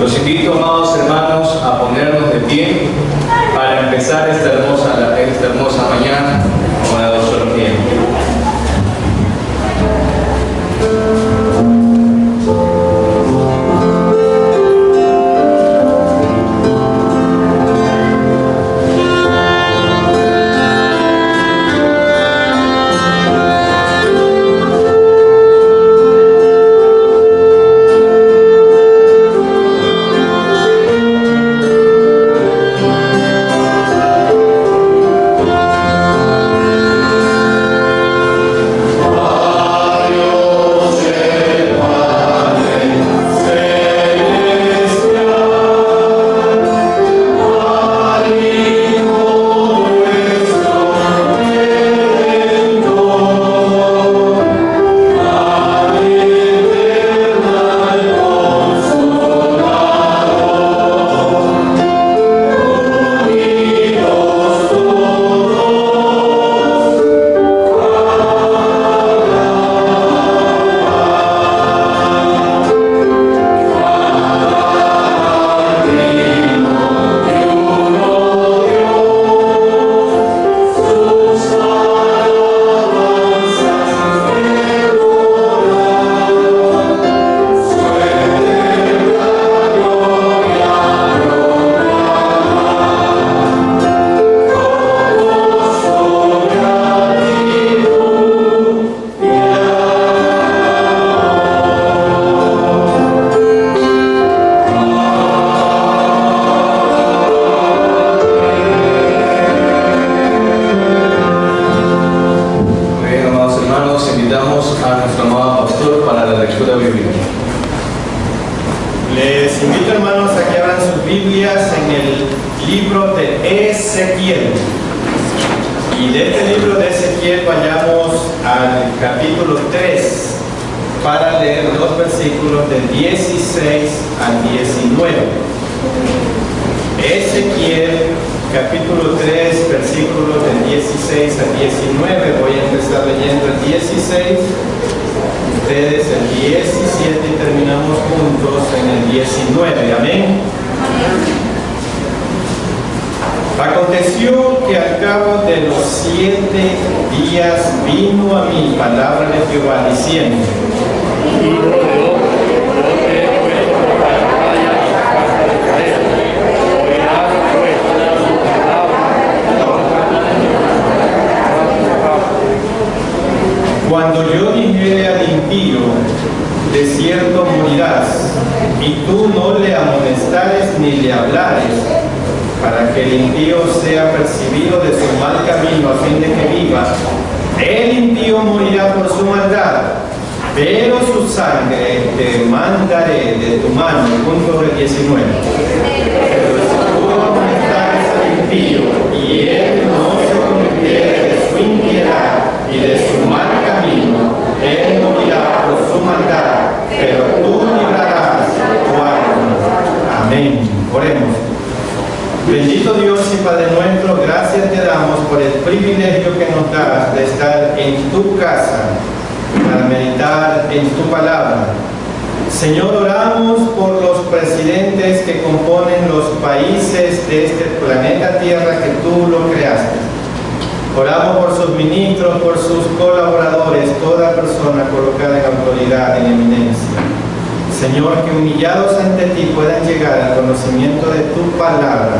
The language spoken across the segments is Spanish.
Los invito, amados hermanos, a ponernos de pie para empezar esta hermosa mañana con la doxología. Les invito, hermanos, a que abran sus Biblias en el libro de Ezequiel. Y de este libro de Ezequiel vayamos al capítulo 3 para leer los versículos del 16 al 19. Ezequiel, capítulo 3, versículos del 16 al 19. Voy a empezar leyendo el 16. Ustedes el 17 y terminamos juntos en el 19. Amén. Aconteció que al cabo de los 7 días vino a mí palabra de Jehová diciendo: cuando yo dijere al impío, de cierto morirás, y tú no le amonestares ni le hablares, para que el impío sea percibido de su mal camino a fin de que viva, el impío morirá por su maldad, pero su sangre te mandaré de tu mano. Punto del 19. Pero si tú amonestares al impío, y él no se convirtiere de su impiedad y de su mal camino, él morirá por su maldad, pero tú librarás tu alma. Amén. Oremos. Bendito Dios y Padre nuestro, gracias te damos por el privilegio que nos das de estar en tu casa para meditar en tu palabra. Señor, oramos por los presidentes que componen los países de este planeta Tierra que tú lo creaste. Oramos por sus ministros, por sus colaboradores, toda persona colocada en autoridad, en eminencia. Señor, que humillados ante ti puedan llegar al conocimiento de tu palabra,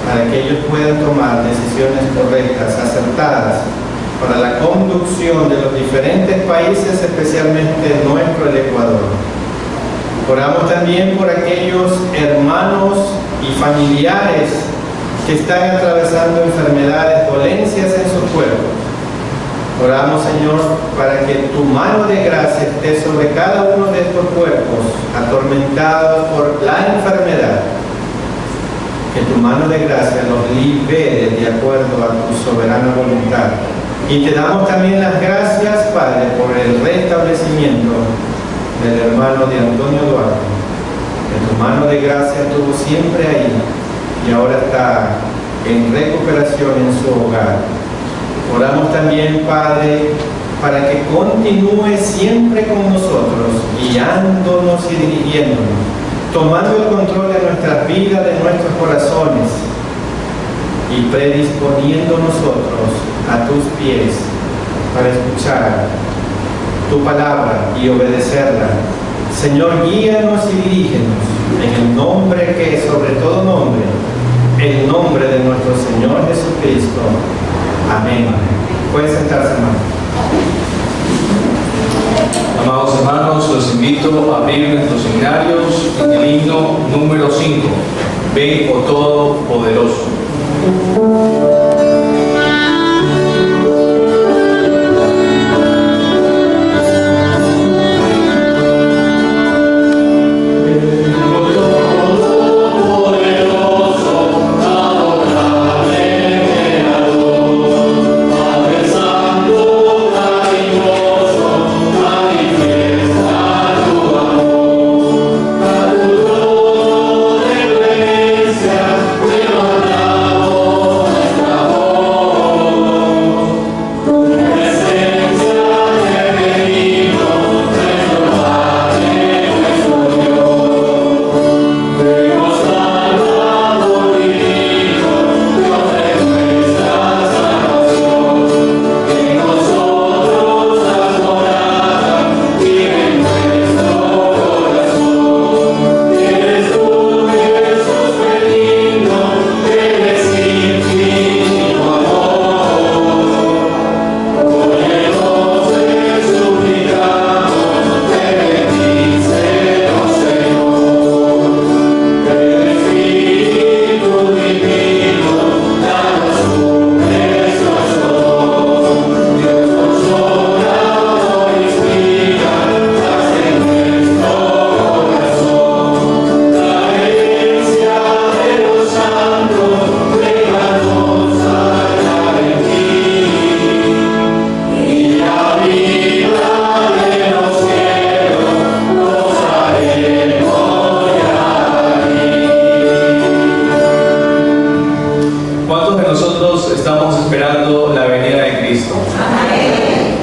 para que ellos puedan tomar decisiones correctas, acertadas, para la conducción de los diferentes países, especialmente nuestro, el Ecuador. Oramos también por aquellos hermanos y familiares que están atravesando enfermedades, dolencias en sus cuerpos. Oramos, Señor, para que tu mano de gracia esté sobre cada uno de estos cuerpos atormentados por la enfermedad. Que tu mano de gracia los libere de acuerdo a tu soberana voluntad. Y te damos también las gracias, Padre, por el restablecimiento del hermano de Antonio Duarte. Que tu mano de gracia estuvo siempre ahí y ahora está en recuperación en su hogar. Oramos también, Padre, para que continúe siempre con nosotros, guiándonos y dirigiéndonos tomando el control de nuestras vidas, de nuestros corazones y predisponiendo nosotros a tus pies para escuchar tu palabra y obedecerla. Señor, guíanos y dirígenos en el nombre que es sobre todo nombre, el nombre de nuestro Señor Jesucristo. Amén. Pueden sentarse, hermanos. Amados hermanos, los invito a abrir nuestros seminarios en el himno número 5. Ven, oh Todopoderoso.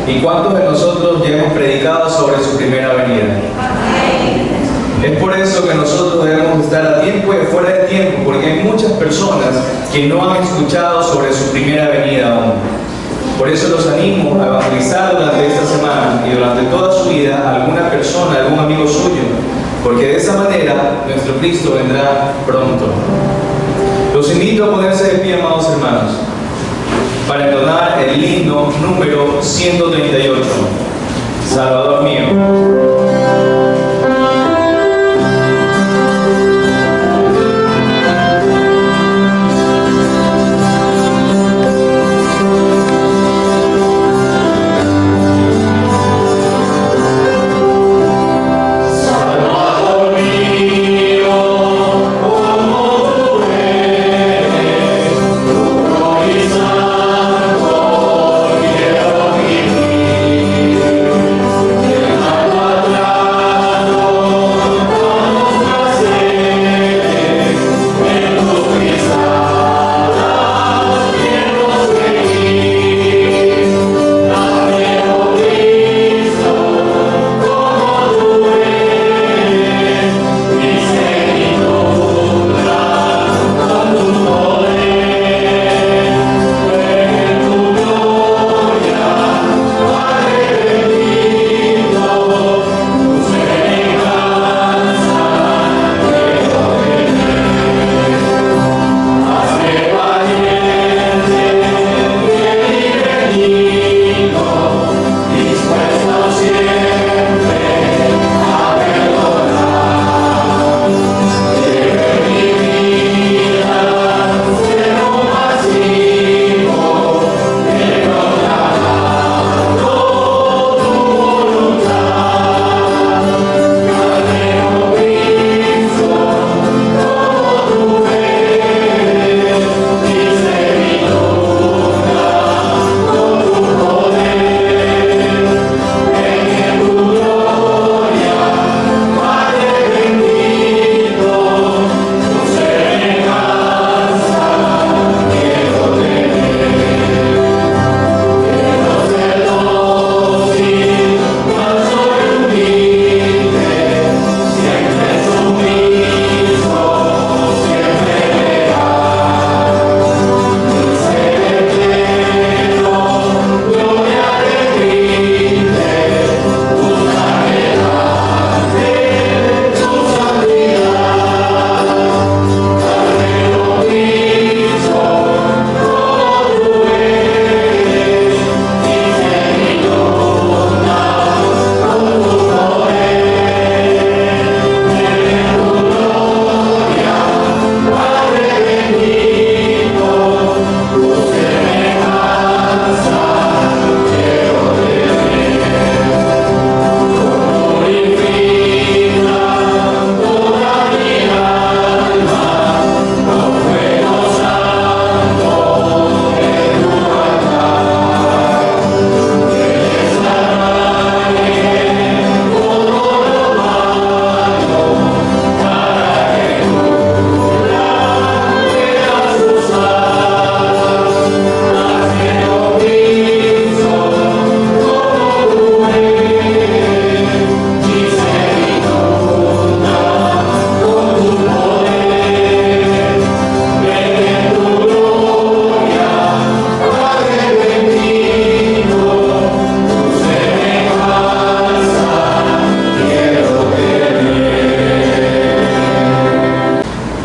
¿Y cuántos de nosotros ya hemos predicado sobre su primera venida? Es por eso que nosotros debemos estar a tiempo y fuera de tiempo, porque hay muchas personas que no han escuchado sobre su primera venida aún. Por eso los animo a evangelizar durante esta semana y durante toda su vida a alguna persona, a algún amigo suyo, porque de esa manera nuestro Cristo vendrá pronto. Los invito a ponerse de pie, amados hermanos, para entonar el himno número 138, Salvador mío. Yeah.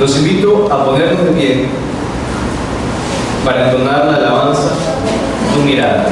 Los invito a ponernos de pie para entonar la alabanza Tu mirada.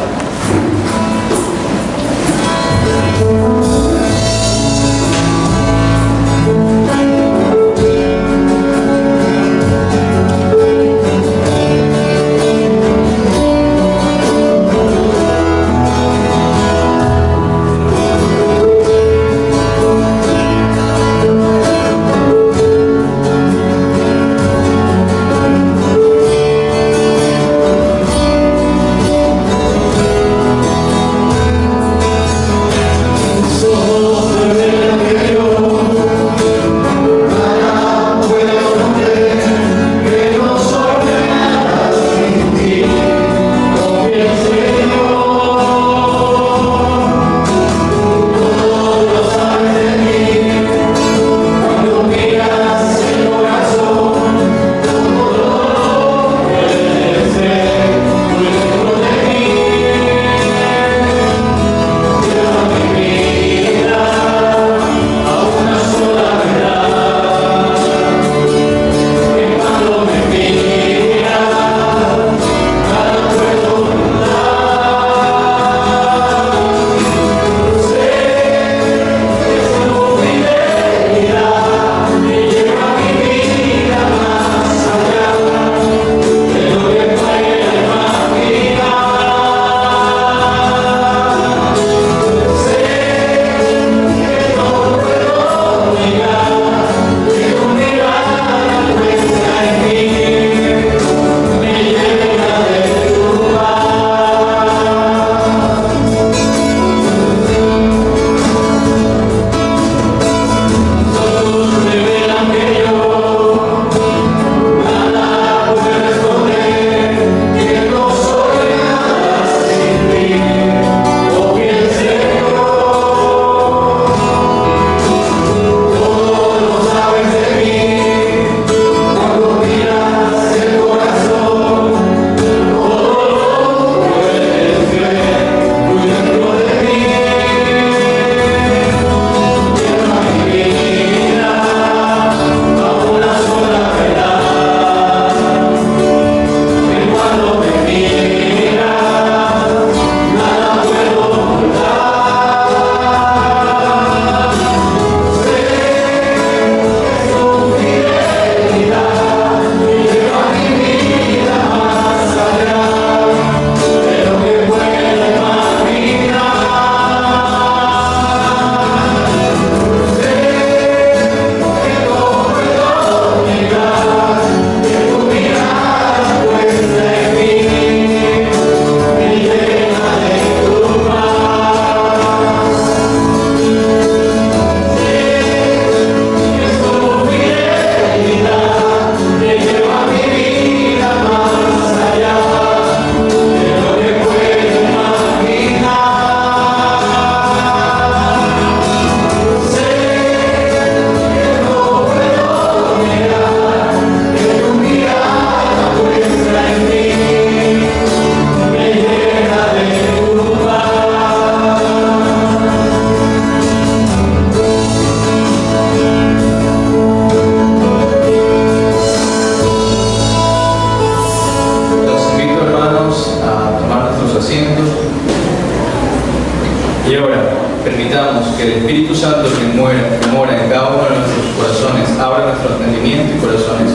Permitamos que el Espíritu Santo que mora en cada uno de nuestros corazones abra nuestro entendimiento y corazones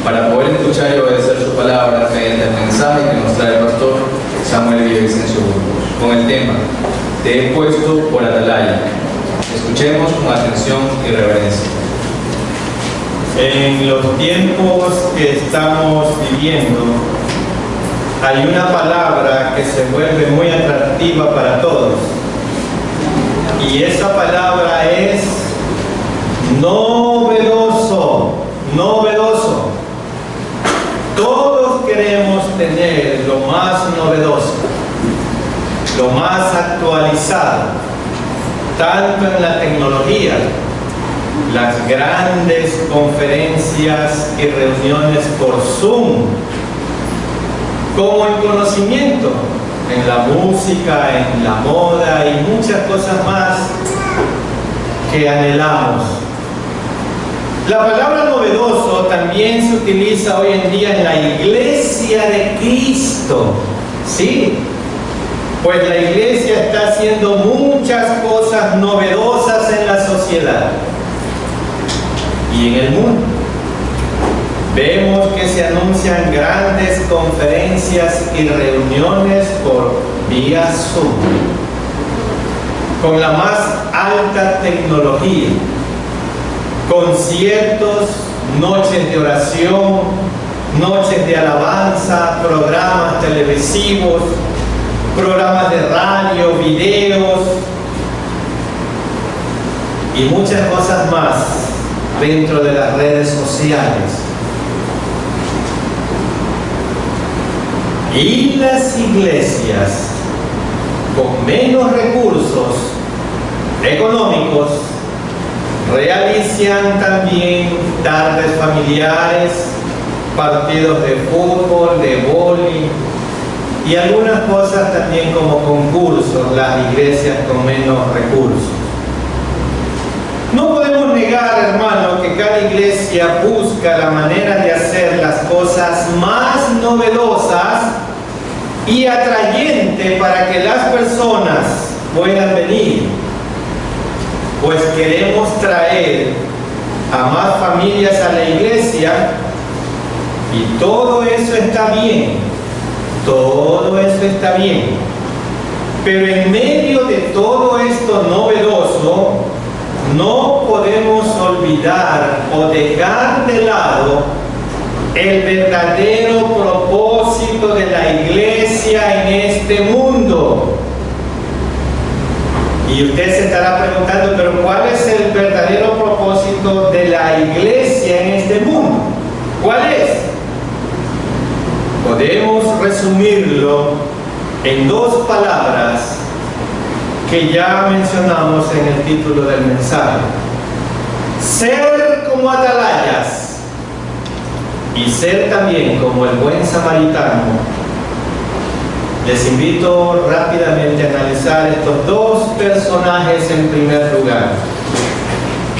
para poder escuchar y obedecer su palabra mediante el mensaje que nos trae el pastor Samuel Villavicencio Burgos, con el tema Te he puesto por atalaya. Escuchemos con atención y reverencia. En los tiempos que estamos viviendo, hay una palabra que se vuelve muy atractiva para todos. Y esa palabra es novedoso, novedoso. Todos queremos tener lo más novedoso, lo más actualizado, tanto en la tecnología, las grandes conferencias y reuniones por Zoom, como en conocimiento, en la música, en la moda y muchas cosas más que anhelamos. La palabra novedoso también se utiliza hoy en día en la iglesia de Cristo. ¿Sí? Pues la iglesia está haciendo muchas cosas novedosas en la sociedad y en el mundo. Vemos que se anuncian grandes conferencias y reuniones por vía Zoom, con la más alta tecnología, conciertos, noches de oración, noches de alabanza, programas televisivos, programas de radio, videos y muchas cosas más dentro de las redes sociales. Y las iglesias con menos recursos económicos realizan también tardes familiares, partidos de fútbol, de vóley y algunas cosas también como concursos, las iglesias con menos recursos. No podemos negar, hermano, que cada iglesia busca la manera de hacer las cosas más novedosas y atrayente para que las personas puedan venir, pues queremos traer a más familias a la iglesia y todo eso está bien, todo eso está bien, pero en medio de todo esto novedoso no podemos olvidar o dejar de lado el verdadero propósito de la iglesia en este mundo. Y usted se estará preguntando, pero ¿cuál es el verdadero propósito de la iglesia en este mundo? ¿Cuál es? Podemos resumirlo en dos palabras que ya mencionamos en el título del mensaje: ser como atalayas y ser también como el buen samaritano. Les invito rápidamente a analizar estos dos personajes en primer lugar.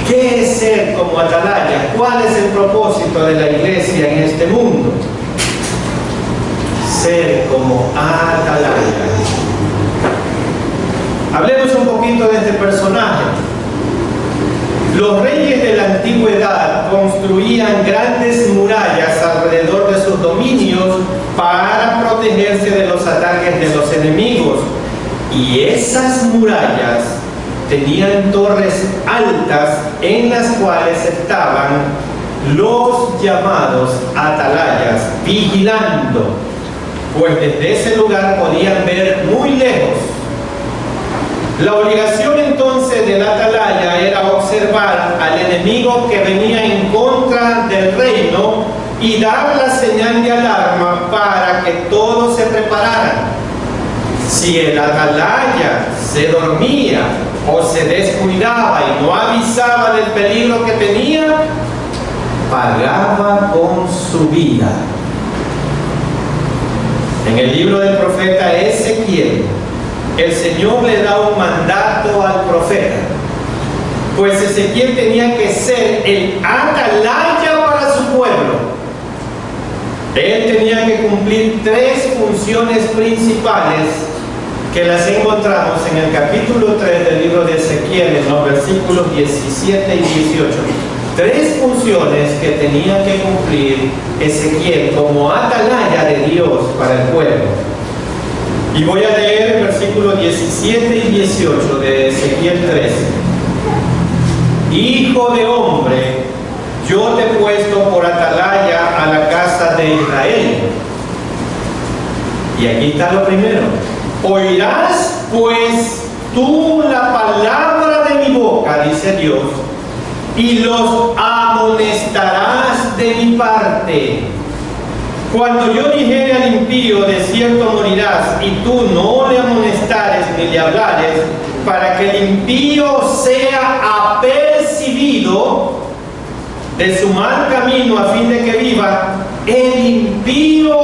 ¿Qué es ser como atalaya? ¿Cuál es el propósito de la iglesia en este mundo? Ser como atalaya. Hablemos un poquito de este personaje. Los reyes de la antigüedad construían grandes murallas alrededor de sus dominios para protegerse de los ataques de los enemigos. Y esas murallas tenían torres altas en las cuales estaban los llamados atalayas vigilando, pues desde ese lugar podían ver muy lejos. La obligación entonces del atalaya era observar al enemigo que venía en contra del reino y dar la señal de alarma para que todos se prepararan. Si el atalaya se dormía o se descuidaba y no avisaba del peligro que tenía, pagaba con su vida. En el libro del profeta Ezequiel, el Señor le da un mandato al profeta, pues Ezequiel tenía que ser el atalaya para su pueblo. Él tenía que cumplir tres funciones principales que las encontramos en el capítulo 3 del libro de Ezequiel, en los versículos 17 y 18. Tres funciones que tenía que cumplir Ezequiel como atalaya de Dios para el pueblo. Y voy a leer el versículo 17 y 18 de Ezequiel 13. Hijo de hombre, yo te he puesto por atalaya a la casa de Israel. Y aquí está lo primero. Oirás pues tú la palabra de mi boca, dice Dios, y los amonestarás de mi parte. Cuando yo dijere al impío, de cierto morirás, y tú no le amonestares ni le hablares, para que el impío sea apercibido de su mal camino a fin de que viva, el impío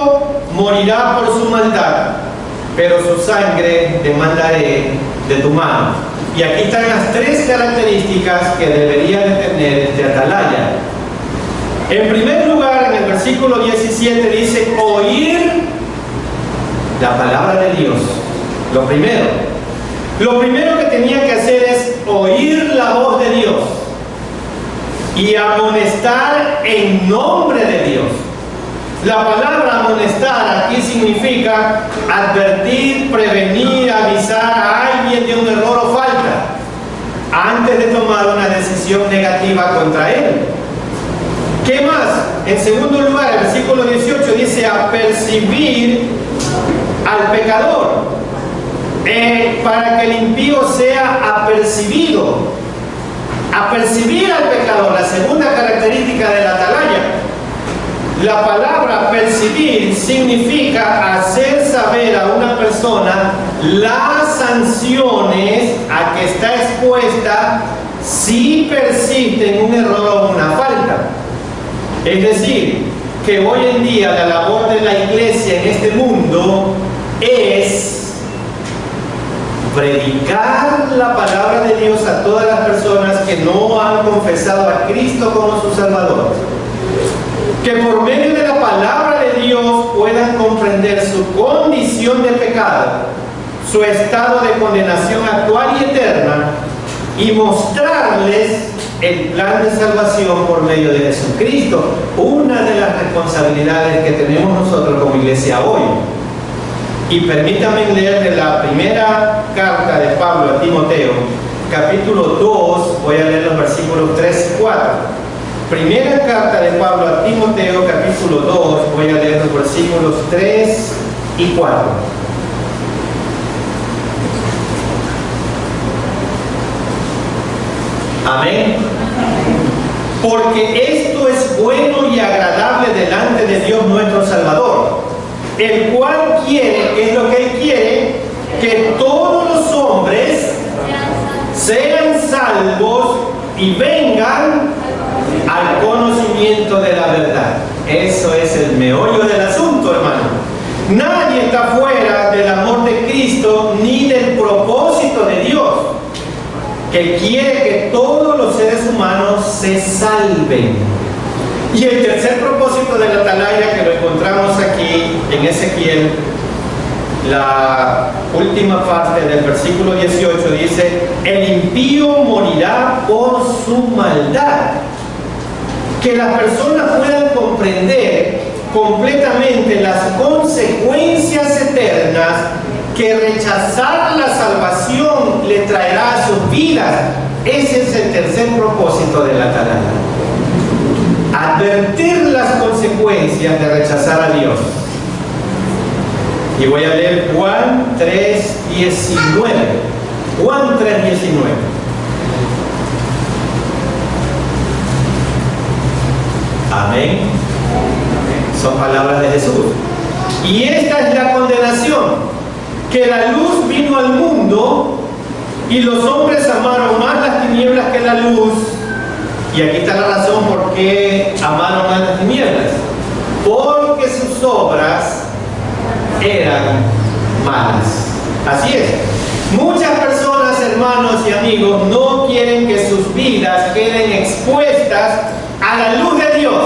morirá por su maldad, pero su sangre demandaré de tu mano. Y aquí están las tres características que debería de tener este atalaya. En primer lugar, en el versículo 17 dice, oír la palabra de Dios. Lo primero que tenía que hacer es oír la voz de Dios y amonestar en nombre de Dios. La palabra amonestar aquí significa advertir, prevenir, avisar a alguien de un error o falta antes de tomar una decisión negativa contra él. ¿Qué más? En segundo lugar, el versículo 18 dice apercibir al pecador, para que el impío sea apercibido. Apercibir al pecador, la segunda característica de la atalaya. La palabra percibir significa hacer saber a una persona las sanciones a que está expuesta si persiste en un error o una falta. Es decir, que hoy en día la labor de la iglesia en este mundo es predicar la palabra de Dios a todas las personas que no han confesado a Cristo como su Salvador. Que por medio de la palabra de Dios puedan comprender su condición de pecado, su estado de condenación actual y eterna, y mostrarles el plan de salvación por medio de Jesucristo. Una de las responsabilidades que tenemos nosotros como iglesia hoy. Y permítanme leer de la primera carta de Pablo a Timoteo, capítulo 2, voy a leer los versículos 3 y 4. Primera carta de Pablo a Timoteo, capítulo 2, voy a leer los versículos 3 y 4. Amén. Porque esto es bueno y agradable delante de Dios nuestro Salvador, el cual quiere, ¿qué es lo que Él quiere? Que todos los hombres sean salvos y vengan al conocimiento de la verdad. Eso es el meollo del asunto, hermano. Nadie está fuera del amor de Cristo ni del propósito de Dios, que quiere que todos los seres humanos se salven. Y el tercer propósito de la atalaya, que lo encontramos aquí en Ezequiel, la última parte del versículo 18 dice, el impío morirá por su maldad. Que las personas puedan comprender completamente las consecuencias eternas que rechazar la salvación le traerá a sus vidas. Ese es el tercer propósito de la atalaya. Advertir las consecuencias de rechazar a Dios. Y voy a leer Juan 3:19. Juan 3:19. Amén. Son palabras de Jesús. Y esta es la condenación, que la luz vino al mundo y los hombres amaron más las tinieblas que la luz. Y aquí está la razón por qué amaron más las tinieblas. Porque sus obras eran malas. Así es. Muchas personas, hermanos y amigos, no quieren que sus vidas queden expuestas a la luz de Dios.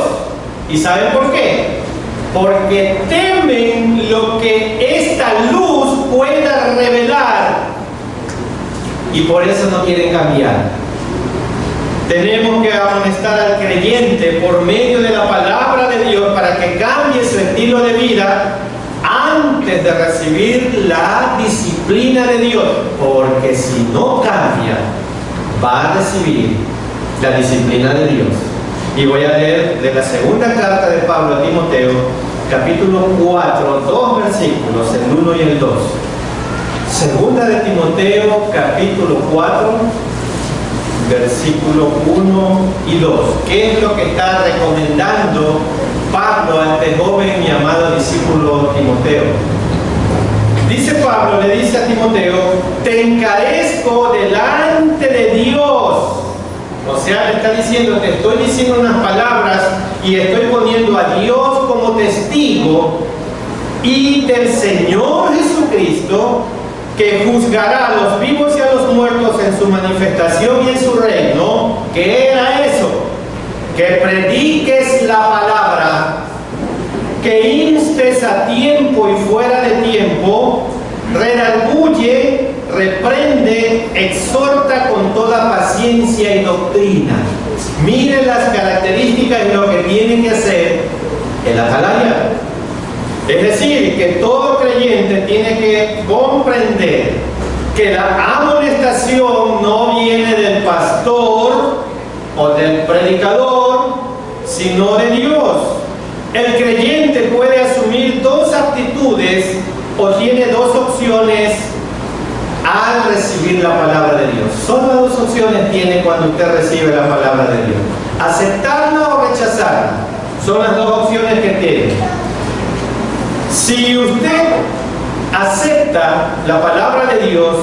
¿Y saben por qué? Porque temen lo que esta luz pueda revelar y por eso no quieren cambiar. Tenemos que amonestar al creyente por medio de la palabra de Dios para que cambie su estilo de vida antes de recibir la disciplina de Dios, porque si no cambia, va a recibir la disciplina de Dios. Y voy a leer de la segunda carta de Pablo a Timoteo, capítulo 4, dos versículos, el 1 y el 2. Segunda de Timoteo, capítulo 4, versículo 1 y 2. ¿Qué es lo que está recomendando Pablo a este joven y amado discípulo Timoteo? Dice Pablo, le dice a Timoteo, te encarezco delante de Dios. O sea, le está diciendo, te estoy diciendo unas palabras y estoy poniendo a Dios como testigo y del Señor Jesucristo, que juzgará a los vivos y a los los muertos en su manifestación y en su reino, ¿qué era eso? Que prediques la palabra, que instes a tiempo y fuera de tiempo, redarguye, reprende, exhorta con toda paciencia y doctrina. Mire las características y lo que tiene que hacer el atalaya. Es decir, que todo creyente tiene que comprender que la amonestación no viene del pastor o del predicador, sino de Dios. El creyente puede asumir dos actitudes o tiene dos opciones al recibir la palabra de Dios. Solo dos opciones tiene cuando usted recibe la palabra de Dios: aceptarla o rechazarla. Son las dos opciones que tiene. Si usted acepta la palabra de Dios,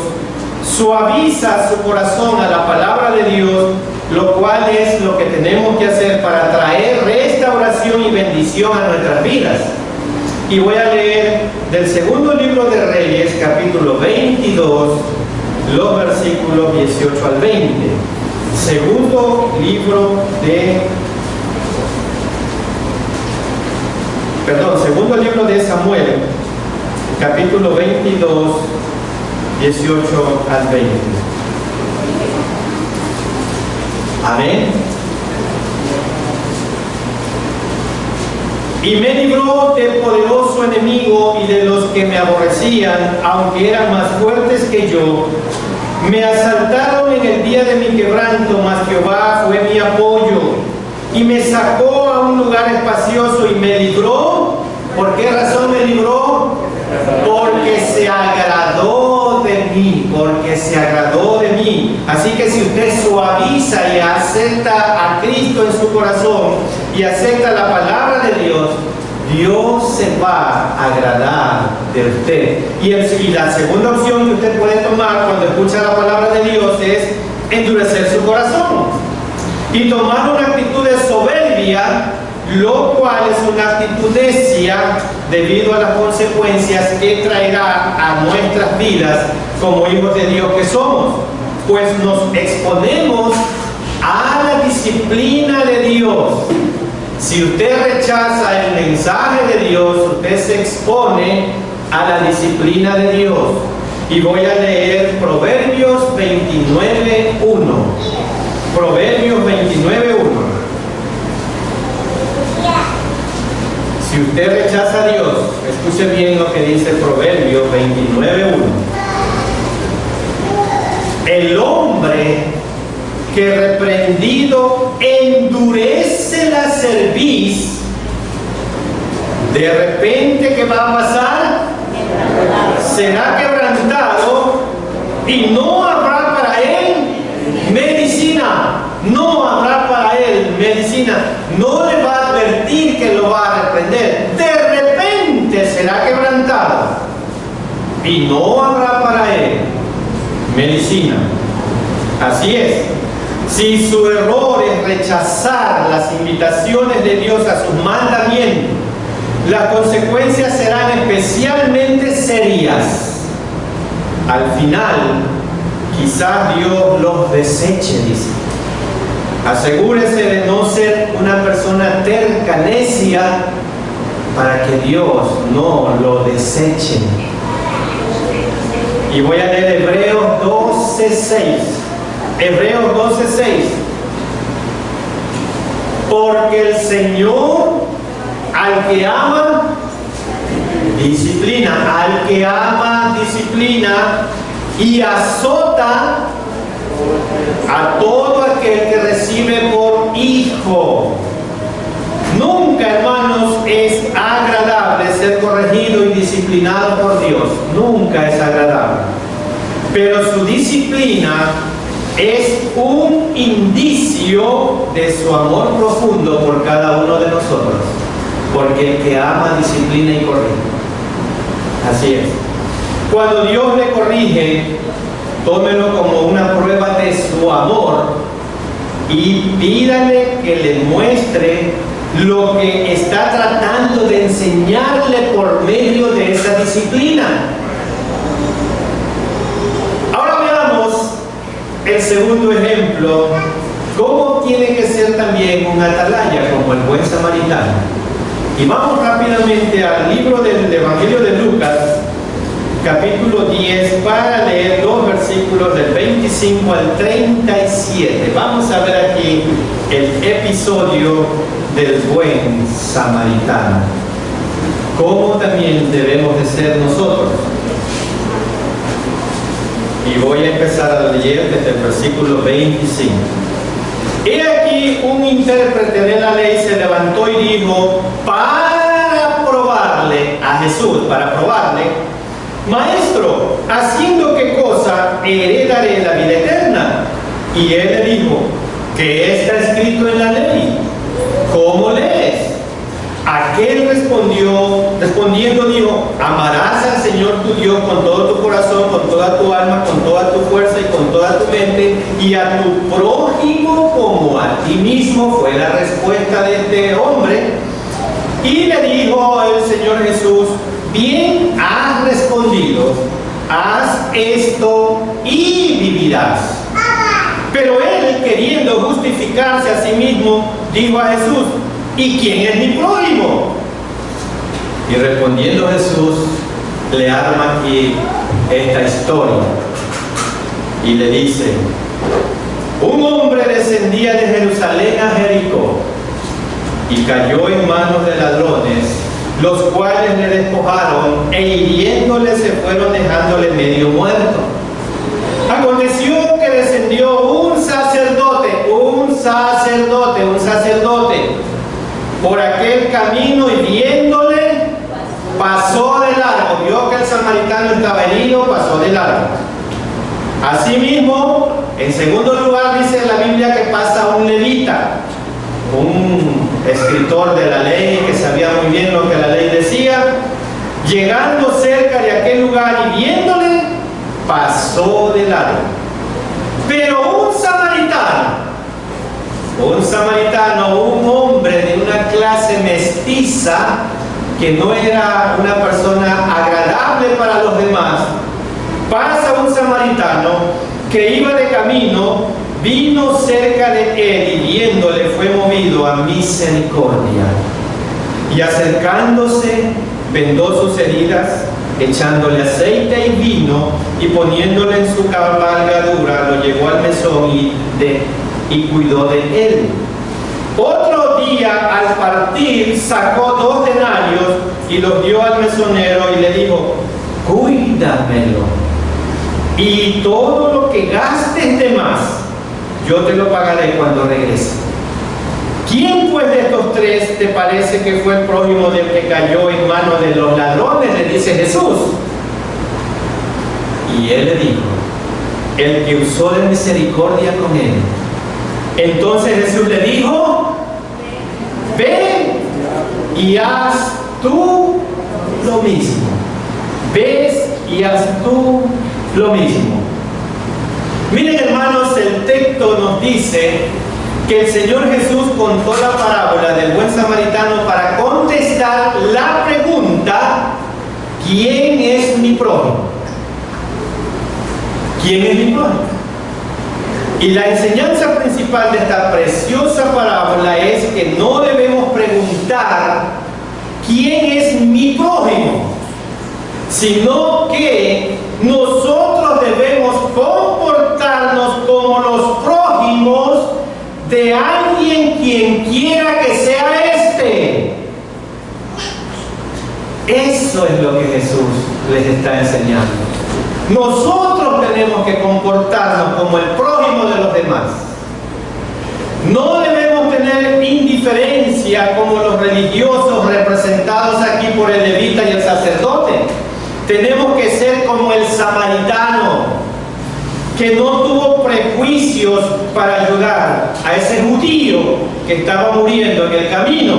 suaviza su corazón a la palabra de Dios, lo cual es lo que tenemos que hacer para traer restauración y bendición a nuestras vidas. Y voy a leer del segundo libro de Reyes, capítulo 22, los versículos 18 al 20. Segundo libro de Samuel, capítulo 22, 18 al 20. Amén. Y me libró del poderoso enemigo y de los que me aborrecían, aunque eran más fuertes que yo. Me asaltaron en el día de mi quebranto, mas Jehová fue mi apoyo. Y me sacó a un lugar espacioso y me libró. ¿Por qué razón me libró? Porque se agradó de mí, porque se agradó de mí. Así que si usted suaviza y acepta a Cristo en su corazón y acepta la palabra de Dios, Dios se va a agradar de usted. Y la segunda opción que usted puede tomar cuando escucha la palabra de Dios es endurecer su corazón y tomar una actitud de soberbia, lo cual es una actitud necia debido a las consecuencias que traerá a nuestras vidas como hijos de Dios que somos, pues nos exponemos a la disciplina de Dios. Si usted rechaza el mensaje de Dios, usted se expone a la disciplina de Dios. Y voy a leer Proverbios 29:1. Proverbios 29:1. Si usted rechaza a Dios, escuche bien lo que dice Proverbios 29:1. El hombre que reprendido endurece la cerviz, de repente, ¿qué va a pasar? Será quebrantado y no habrá para él medicina. No habrá para él medicina. No le va a advertir que lo va a reprender. De repente será quebrantado y no habrá para él medicina. Así es. Si su error es rechazar las invitaciones de Dios a sus mandamientos, las consecuencias serán especialmente serias. Al final, quizás Dios los deseche, dice. Asegúrese de no ser una persona terca, necia, para que Dios no lo deseche. Y voy a leer Hebreos 12:6. Hebreos 12:6. Porque el Señor al que ama disciplina, al que ama disciplina y azota a todo aquel que recibe por hijo. Nunca, hermanos, es agradable ser corregido y disciplinado por Dios. Nunca es agradable. Pero su disciplina es un indicio de su amor profundo por cada uno de nosotros. Porque el que ama, disciplina y corrige. Así es. Cuando Dios le corrige, tómelo como una prueba de su amor y pídale que le muestre lo que está tratando de enseñarle por medio de esa disciplina. Ahora veamos el segundo ejemplo, cómo tiene que ser también un atalaya como el buen samaritano. Y vamos rápidamente al libro del Evangelio de Lucas, capítulo 10, para leer los versículos del 25 al 37. Vamos a ver aquí el episodio del buen samaritano. ¿Cómo también debemos de ser nosotros? Y voy a empezar a leer desde el versículo 25. He aquí un intérprete de la ley se levantó y dijo, para probarle a Jesús, Maestro, ¿haciendo qué cosa heredaré la vida eterna? Y él le dijo, ¿qué está escrito en la ley? ¿Cómo lees? Aquel respondiendo dijo, amarás al Señor tu Dios con todo tu corazón, con toda tu alma, con toda tu fuerza y con toda tu mente, y a tu prójimo como a ti mismo. Fue la respuesta de este hombre. Y le dijo el Señor Jesús, bien has respondido, haz esto y vivirás. Pero él, queriendo justificarse a sí mismo, dijo a Jesús, ¿y quién es mi prójimo? Y respondiendo Jesús, le arma aquí esta historia y le dice, un hombre descendía de Jerusalén a Jericó y cayó en manos de ladrones, los cuales le despojaron e hiriéndole se fueron dejándole medio muerto. Aconteció que descendió un sacerdote por aquel camino y viéndole pasó de largo. Vio que el samaritano estaba herido, pasó de largo. Asimismo, en segundo lugar dice la Biblia que pasa un levita, un escritor de la ley que sabía muy bien lo que la ley decía, llegando cerca de aquel lugar y viéndole pasó de largo. Pero un samaritano, un hombre de una clase mestiza, que no era una persona agradable para los demás, pasa un samaritano que iba de camino, vino cerca de él y viéndole fue movido a misericordia. Y acercándose, vendó sus heridas, echándole aceite y vino y poniéndole en su cabalgadura, lo llevó al mesón y cuidó de él. Otro día al partir sacó 2 denarios y los dio al mesonero y le dijo, cuídamelo y todo lo que gastes de más yo te lo pagaré cuando regrese. ¿Quién pues de estos 3 te parece que fue el prójimo del que cayó en manos de los ladrones? Le dice Jesús. Y él le dijo, el que usó de misericordia con él. Entonces Jesús le dijo, ve y haz tú lo mismo. Ves y haz tú lo mismo. Miren, hermanos, el texto nos dice que el Señor Jesús contó la parábola del buen samaritano para contestar la pregunta, ¿quién es mi prójimo? ¿Quién es mi prójimo? Y la enseñanza principal de esta preciosa parábola es que no debemos preguntar ¿quién es mi prójimo?, sino que nosotros debemos comportarnos como los prójimos de alguien quien quiera que sea este. Eso es lo que Jesús les está enseñando. Nosotros tenemos que comportarnos como el prójimo de los demás. No debemos tener indiferencia como los religiosos representados aquí por el levita y el sacerdote. Tenemos que ser como el samaritano, que no tuvo prejuicios para ayudar a ese judío que estaba muriendo en el camino,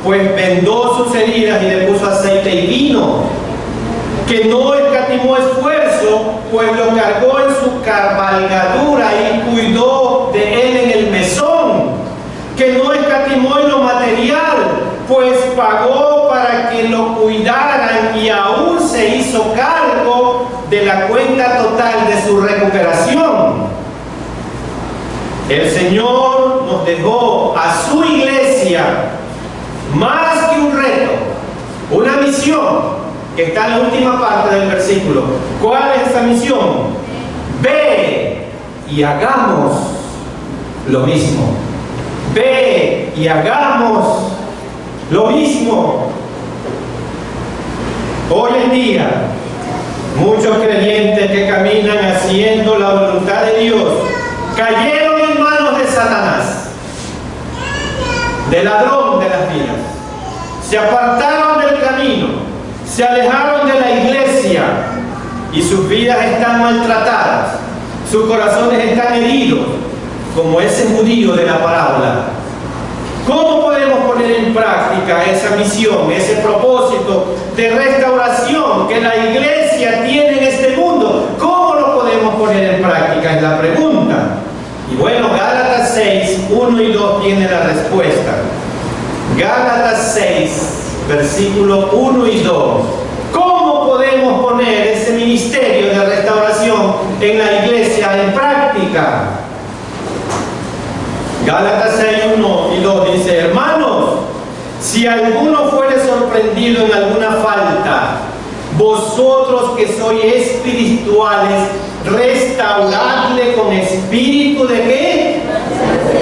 pues vendó sus heridas y le puso aceite y vino. Que no escatimó esfuerzo, pues lo cargó en su cabalgadura y cuidó de él en el mesón. Que no escatimó en lo material, pues pagó para que lo cuidaran y aún se hizo cargo de la cuenta total de su recuperación. El Señor nos dejó a su iglesia más que un reto, una misión, que está en la última parte del versículo. ¿Cuál es esa misión? Ve y hagamos lo mismo. Ve y hagamos lo mismo. Hoy en día, muchos creyentes que caminan haciendo la voluntad de Dios cayeron en manos de Satanás, del ladrón de las vidas. Se apartaron del camino, se alejaron de la iglesia y sus vidas están maltratadas, sus corazones están heridos, como ese judío de la parábola. ¿Cómo podemos poner en práctica esa misión, ese propósito de restauración que la iglesia tiene en este mundo? ¿Cómo lo podemos poner en práctica? Es la pregunta. Y bueno, Gálatas 6, 1 y 2 tiene la respuesta. Gálatas 6, versículo 1 y 2. ¿Cómo podemos poner ese ministerio de restauración en la iglesia en práctica? Gálatas 6, 1 y 2 dice: hermanos, si alguno fuere sorprendido en alguna falta, vosotros que sois espirituales, restauradle con espíritu de ¿qué?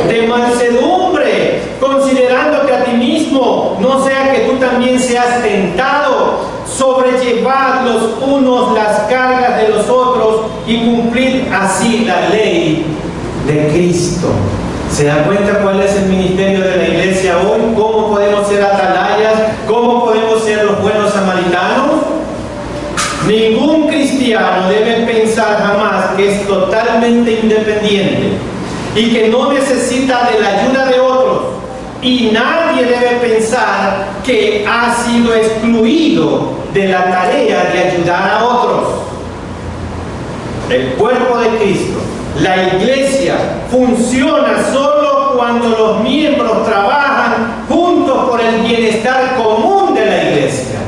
De mansedumbre, considerándote a ti mismo, no sea que tú también seas tentado. Sobrellevad los unos las cargas de los otros y cumplid así la ley de Cristo. ¿Se dan cuenta cuál es el ministerio de la iglesia hoy? ¿Cómo podemos ser atalayas? ¿Cómo podemos ser los buenos samaritanos? Ningún cristiano debe pensar jamás que es totalmente independiente y que no necesita de la ayuda de otros. Y nadie debe pensar que ha sido excluido de la tarea de ayudar a otros. El cuerpo de Cristo, la iglesia, funciona solo cuando los miembros trabajan juntos por el bienestar común de la iglesia.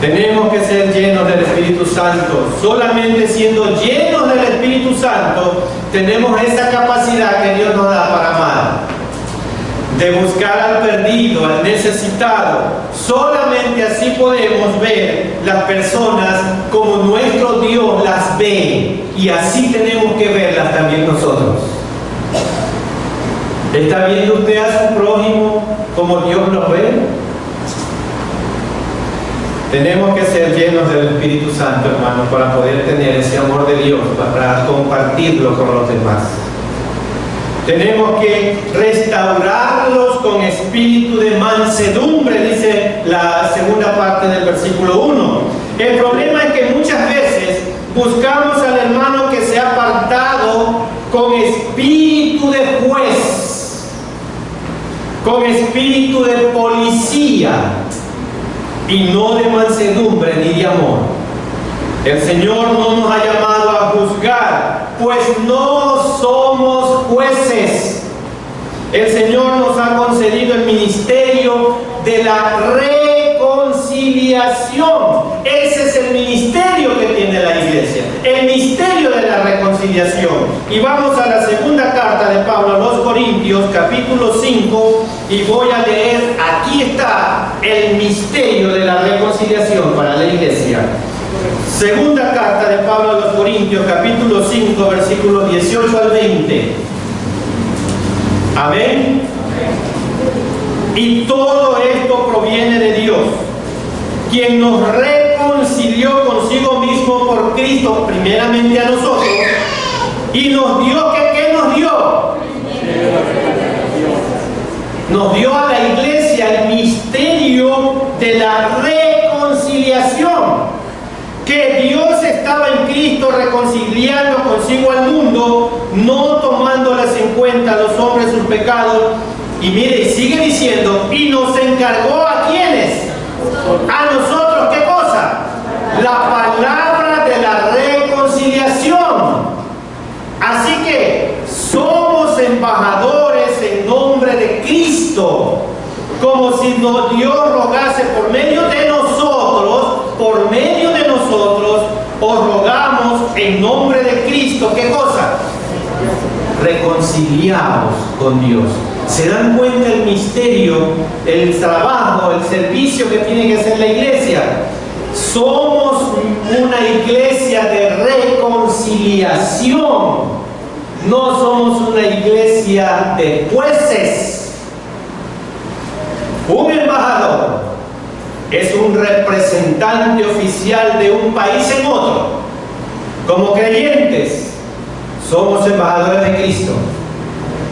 Tenemos que ser llenos del Espíritu Santo. Solamente siendo llenos del Espíritu Santo tenemos esa capacidad que Dios nos da para amar, de buscar al perdido, al necesitado. Solamente así podemos ver las personas como nuestro Dios las ve, y así tenemos que verlas también nosotros. ¿Está viendo usted a su prójimo como Dios los ve? Tenemos que ser llenos del Espíritu Santo, hermanos, para poder tener ese amor de Dios, para compartirlo con los demás. Tenemos que restaurarlos con espíritu de mansedumbre, dice la segunda parte del versículo 1. El problema es que muchas veces buscamos al hermano que se ha apartado con espíritu de juez, con espíritu de policía, y no de mansedumbre ni de amor. El Señor no nos ha llamado a juzgar, pues no somos jueces. El Señor nos ha concedido el ministerio de la reconciliación. Ese es el ministerio que tiene la iglesia, el misterio de la reconciliación. Y vamos a la segunda carta de Pablo a los Corintios, capítulo 5, y voy a leer, aquí está el misterio de la reconciliación para la iglesia. Segunda carta de Pablo a los Corintios, capítulo 5, versículos 18 al 20. Amén. Y todo esto proviene de Dios, quien nos reconcilió consigo mismo por Cristo, primeramente a nosotros, y nos dio, ¿qué nos dio? Nos dio a la iglesia el misterio de la reconciliación. Que Dios estaba en Cristo reconciliando consigo al mundo, no tomándoles en cuenta a los hombres sus pecados. Y mire, sigue diciendo, y nos encargó ¿a quiénes? A nosotros, ¿qué cosa? La palabra de la reconciliación. Así que somos embajadores en nombre de Cristo, como si Dios rogase por medio de nosotros, os rogamos en nombre de Cristo, ¿qué cosa? reconciliados con Dios. ¿Se dan cuenta el misterio, el trabajo, el servicio que tiene que hacer la iglesia? Somos una iglesia de reconciliación. No somos una iglesia de jueces. Un embajador es un representante oficial de un país en otro. Como creyentes, somos embajadores de Cristo,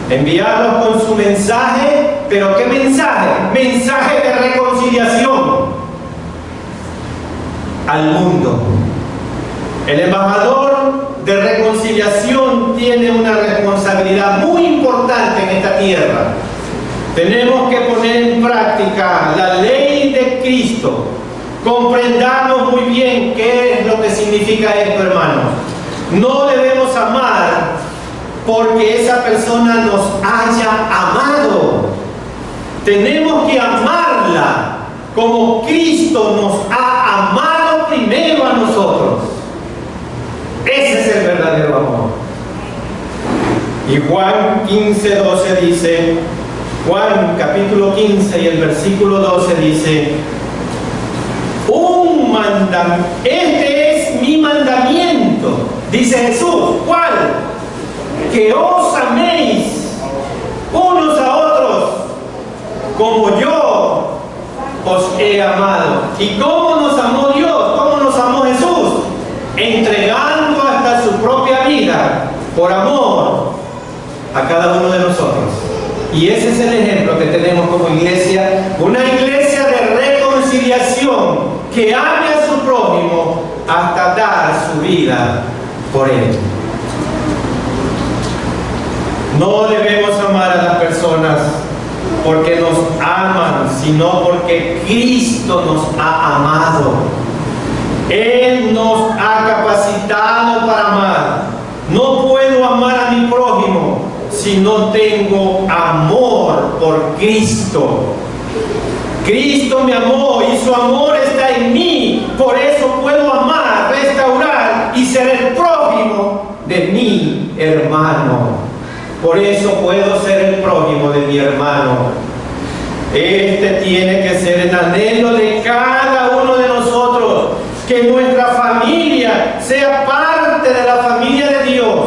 enviados con su mensaje. ¿Pero qué mensaje? Mensaje de reconciliación al mundo. El embajador de reconciliación tiene una responsabilidad muy importante en esta tierra. Tenemos que poner en práctica la ley de Cristo. Comprendamos muy bien qué es lo que significa esto, hermanos. No debemos amar porque esa persona nos haya amado. Tenemos que amarla como Cristo nos ha amado primero a nosotros. Ese es el verdadero amor. Y Juan 15:12 dice, Juan capítulo 15 y el versículo 12 dice, este es mi mandamiento, dice Jesús. ¿Cuál? Que os améis unos a otros como yo os he amado. ¿Y cómo nos amó Dios? ¿Cómo nos amó Jesús? Entregando hasta su propia vida por amor a cada uno de nosotros. Y ese es el ejemplo que tenemos como iglesia, una iglesia de reconciliación que ame a su prójimo hasta dar su vida por él. No debemos amar a las personas porque nos aman, sino porque Cristo nos ha amado. Él nos ha capacitado para amar. No puedo amar a mi prójimo si no tengo amor por Cristo. Cristo me amó y su amor está en mí. Por eso puedo amar, restaurar y ser el prójimo de mi hermano. Por eso puedo ser el prójimo de mi hermano. Este tiene que ser el anhelo de cada uno de nosotros, que nuestra familia sea parte de la familia de Dios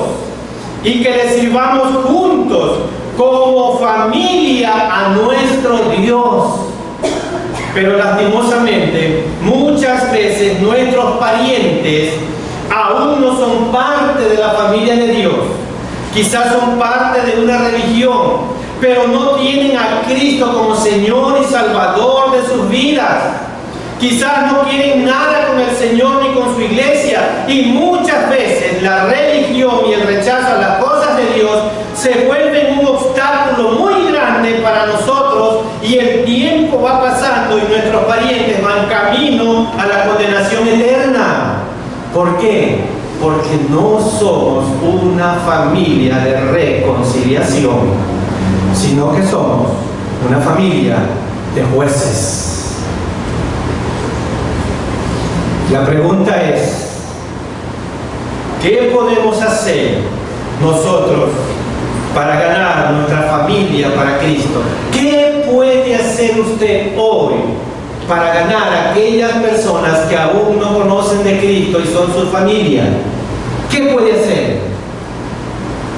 y que le sirvamos juntos como familia a nuestro Dios. Pero lastimosamente, muchas veces nuestros parientes aún no son parte de la familia de Dios. Quizás son parte de una religión, pero no tienen a Cristo como Señor y Salvador de sus vidas. Quizás no quieren nada con el Señor ni con su iglesia, y muchas veces la religión y el rechazo a las cosas de Dios se vuelven un obstáculo muy grande para nosotros, y el tiempo va pasando y nuestros parientes van camino a la condenación eterna. ¿Por qué? Porque no somos una familia de reconciliación, sino que somos una familia de jueces. La pregunta es, ¿qué podemos hacer nosotros para ganar nuestra familia para Cristo? ¿Qué puede hacer usted hoy para ganar a aquellas personas que aún no conocen de Cristo y son su familia? ¿Qué puede hacer?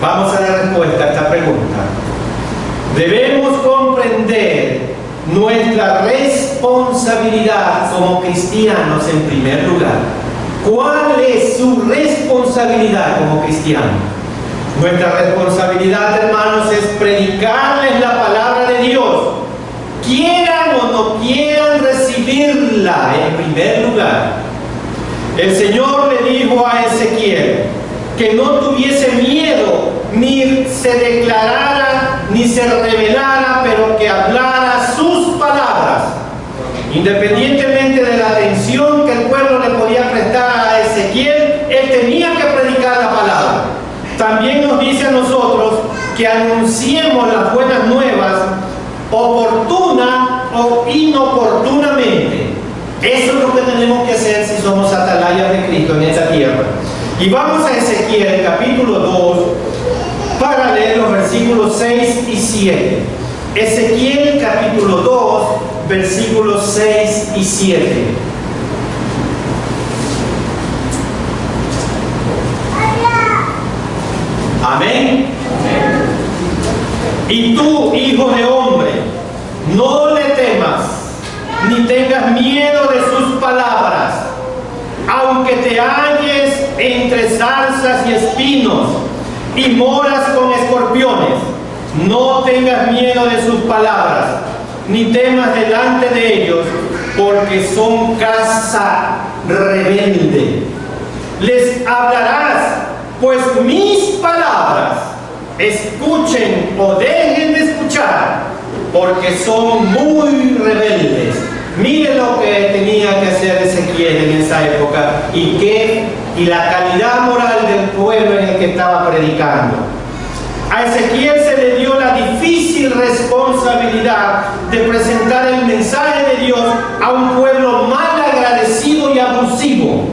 Vamos a dar respuesta a esta pregunta. Debemos comprender nuestra responsabilidad como cristianos en primer lugar. ¿Cuál es su responsabilidad como cristiano? Nuestra responsabilidad, hermanos, es predicarles la palabra de Dios, quieran o no quieran recibirla en primer lugar. El Señor le dijo a Ezequiel que no tuviese miedo, ni se declarara, ni se revelara, pero que hablara sus palabras. Independientemente de la atención que el pueblo le podía prestar a Ezequiel, él tenía que predicar la palabra. También nos dice a nosotros que anunciemos las buenas nuevas oportuna o inoportunamente. Eso es lo que tenemos que hacer si somos atalayas de Cristo en esta tierra. Y vamos a Ezequiel capítulo 2 para leer Ezequiel capítulo 2, versículos 6 y 7. Amén. Y tú, hijo de hombre, no le temas, ni tengas miedo de sus palabras, aunque te halles entre zarzas y espinos y moras con escorpiones. No tengas miedo de sus palabras, ni temas delante de ellos, porque son casa rebelde. Les hablarás, pues mis palabras escuchen o dejen de escuchar, porque son muy rebeldes. Miren lo que tenía que hacer Ezequiel en esa época y la calidad moral del pueblo en el que estaba predicando. A Ezequiel se le dio la difícil responsabilidad de presentar el mensaje de Dios a un pueblo mal agradecido y abusivo.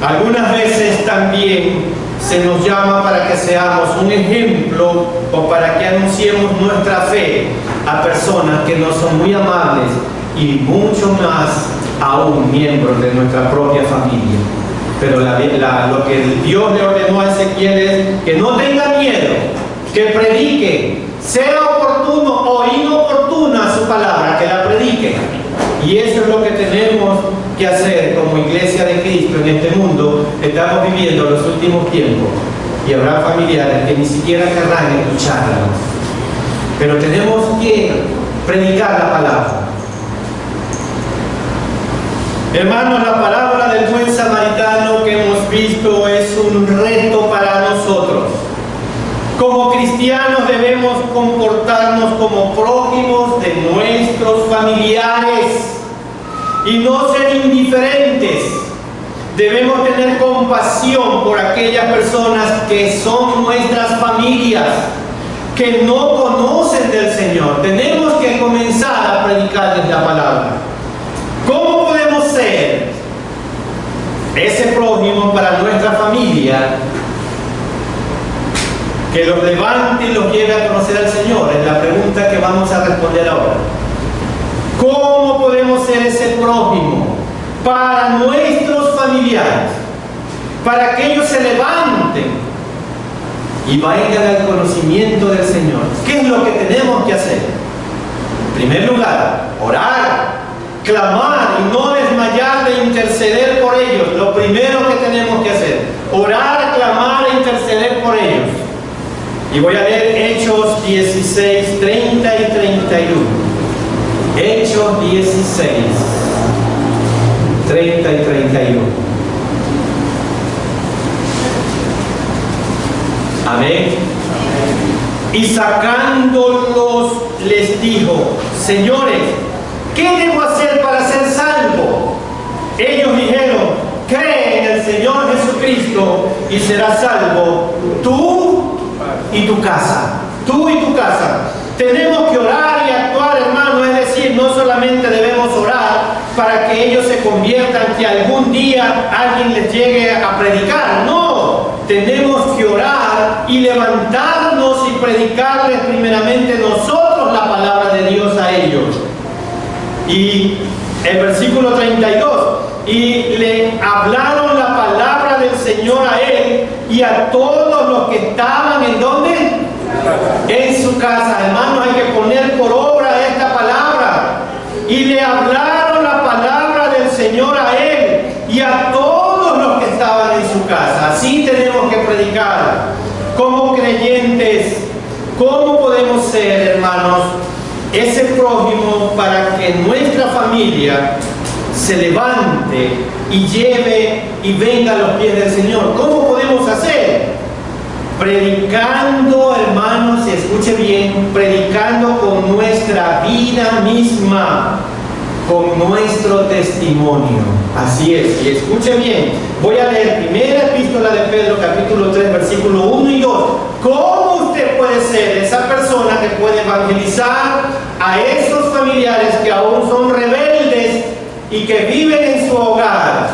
Algunas veces también se nos llama para que seamos un ejemplo o para que anunciemos nuestra fe a personas que no son muy amables y mucho más aún miembros de nuestra propia familia. Pero lo que Dios le ordenó a Ezequiel es que no tenga miedo, que predique, sea oportuno o inoportuna su palabra, que la predique. Y eso es lo que tenemos que hacer como Iglesia de Cristo en este mundo. Estamos viviendo los últimos tiempos y habrá familiares que ni siquiera querrán escucharla. Pero tenemos que predicar la palabra. Hermanos, la parábola del buen samaritano que hemos visto es un reto para nosotros. Como cristianos debemos comportarnos como prójimos de nuestros familiares y no ser indiferentes. Debemos tener compasión por aquellas personas que son nuestras familias, que no conocen del Señor. Tenemos que comenzar a predicarles la palabra. ¿Cómo podemos ser ese prójimo para nuestra familia que los levante y los lleve a conocer al Señor? Es la pregunta que vamos a responder ahora. ¿Cómo podemos ser ese prójimo para nuestros familiares? Para que ellos se levanten y vayan al conocimiento del Señor. ¿Qué es lo que tenemos que hacer? En primer lugar, orar, clamar y no desmayar de interceder por ellos. Lo primero que tenemos que hacer, orar, clamar e interceder por ellos. Y voy a leer Hechos 16, 30 y 31. Hechos 16, 30 y 31. Amén. Y sacándolos les dijo: señores, ¿qué debo hacer para ser salvo? Ellos dijeron: cree en el Señor Jesucristo y serás salvo, tú y tu casa. Tú y tu casa. Tenemos que orar y actuar, hermano. Es decir, no solamente debemos orar para que ellos se conviertan, que algún día alguien les llegue a predicar. No, tenemos que orar y levantarnos y predicarles primeramente nosotros la palabra de Dios a ellos. Y el versículo 32, y le hablaron la palabra del Señor a él y a todos los que estaban en donde, en su casa. Hermanos, hay que poner por obra esta palabra. Y le hablaron la palabra del Señor a él y a todos los que estaban en su casa. Así tenemos que predicar como creyentes. ¿Cómo podemos ser, hermanos, ese prójimo para que nuestra familia se levante y lleve y venga a los pies del Señor? ¿Cómo podemos hacer? Predicando, hermanos, y escuche bien, predicando con nuestra vida misma, con nuestro testimonio. Así es, y escuche bien, voy a leer primera epístola de Pedro, capítulo 3, versículo 1 y 2. ¿Cómo usted puede ser esa persona que puede evangelizar a esos familiares que aún son rebeldes y que viven en su hogar?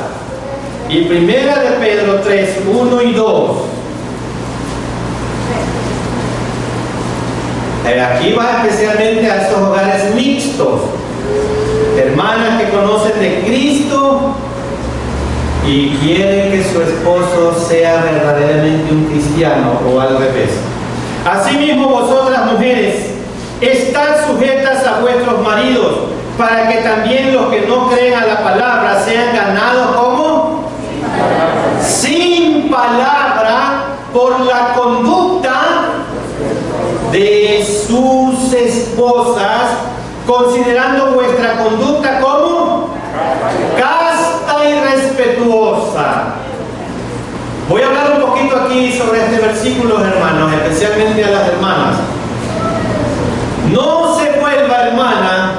Y primera de Pedro 3, 1 y 2. Aquí va especialmente a estos hogares mixtos. Hermanas que conocen de Cristo y quieren que su esposo sea verdaderamente un cristiano o al revés. Asimismo, vosotras mujeres, estad sujetas a vuestros maridos, para que también los que no creen a la palabra sean ganados como sin palabra por la conducta de sus esposas, considerando vuestra conducta como casta y respetuosa. Voy a hablar un poquito aquí sobre este versículo, hermanos, especialmente a las hermanas. No se vuelva, hermana,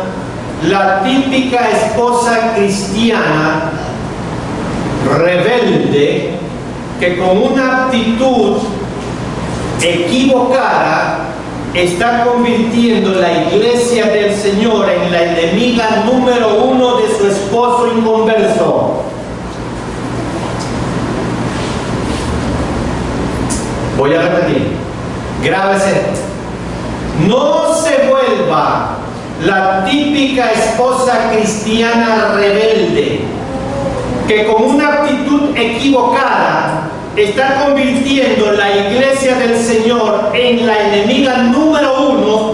la típica esposa cristiana rebelde que con una actitud equivocada está convirtiendo la iglesia del Señor en la enemiga número uno de su esposo inconverso. Voy a repetir, grábese. No se vuelva la típica esposa cristiana rebelde que con una actitud equivocada está convirtiendo la iglesia del Señor en la enemiga número uno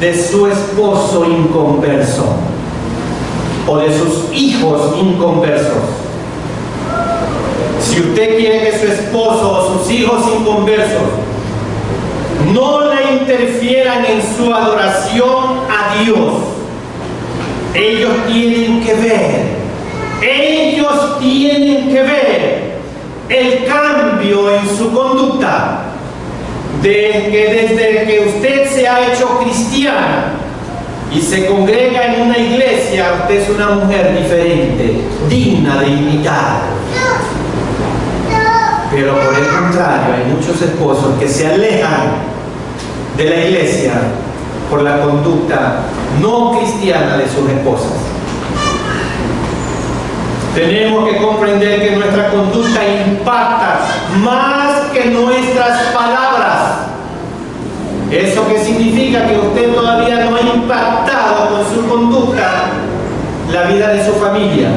de su esposo inconverso o de sus hijos inconversos. Si usted quiere que su esposo o sus hijos inconversos no le interfieran en su adoración a Dios, ellos tienen que ver el cambio en su conducta, de que desde que usted se ha hecho cristiana y se congrega en una iglesia, usted es una mujer diferente, digna de imitar. Pero por el contrario, hay muchos esposos que se alejan de la iglesia por la conducta no cristiana de sus esposas. Tenemos que comprender que nuestra conducta impacta más que nuestras palabras. ¿Eso qué significa? Que usted todavía no ha impactado con su conducta la vida de su familia,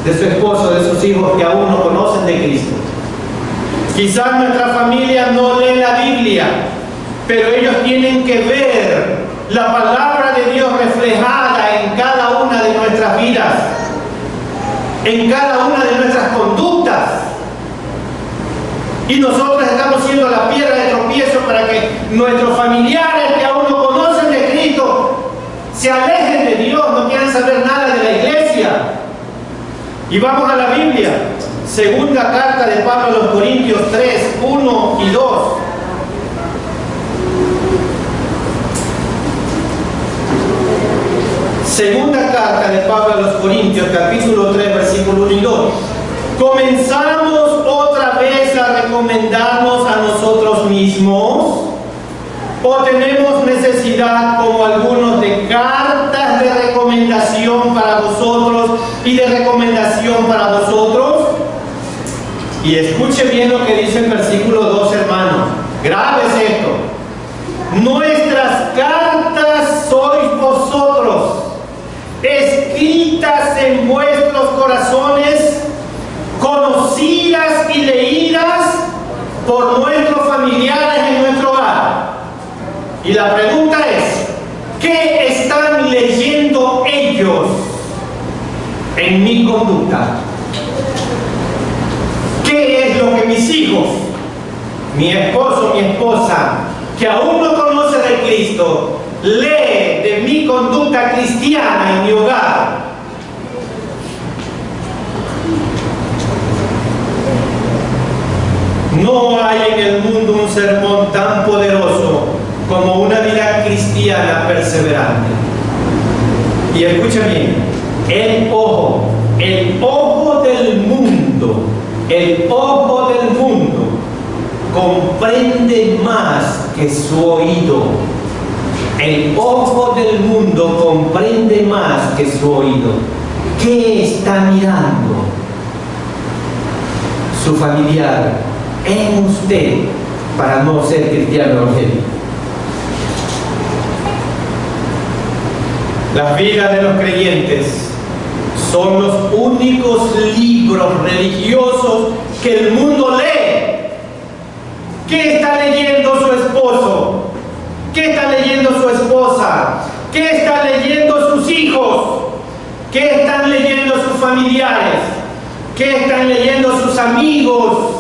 de su esposo, de sus hijos que aún no conocen de Cristo. Quizás nuestra familia no lee la Biblia, pero ellos tienen que ver la palabra de Dios reflejada en cada una de nuestras vidas, en cada una de nuestras conductas. Y nosotros estamos siendo la piedra de tropiezo para que nuestros familiares que aún no conocen de Cristo se alejen de Dios, no quieran saber nada de la iglesia. Y vamos a la Biblia. Segunda carta de Pablo a los Corintios 3, 1 y 2. Segunda carta de Pablo a los Corintios, capítulo 3, versículo 1 y 2. ¿Comenzamos otra vez a recomendarnos a nosotros mismos? ¿O tenemos necesidad, como algunos, de cartas de recomendación para vosotros y de recomendación para vosotros? Y escuche bien lo que dice el versículo 2, hermanos. Grábese esto. Nuestras cartas sois vosotros, escritas en vuestros corazones, conocidas y leídas por nuestros familiares en nuestro hogar. Y la pregunta es, ¿qué están leyendo ellos en mi conducta? ¿Qué es lo que mis hijos, mi esposo, mi esposa, que aún no conoce de Cristo, lee de mi conducta cristiana en mi hogar? No hay en el mundo un sermón tan poderoso como una vida cristiana perseverante. Y escucha bien, el ojo del mundo comprende más que su oído. El ojo del mundo comprende más que su oído. ¿Qué está mirando su familiar en usted para no ser cristiano evangélico? Las vidas de los creyentes son los únicos libros religiosos que el mundo lee. ¿Qué está leyendo su esposo? ¿Qué está leyendo su esposa? ¿Qué están leyendo sus hijos? ¿Qué están leyendo sus familiares? ¿Qué están leyendo sus amigos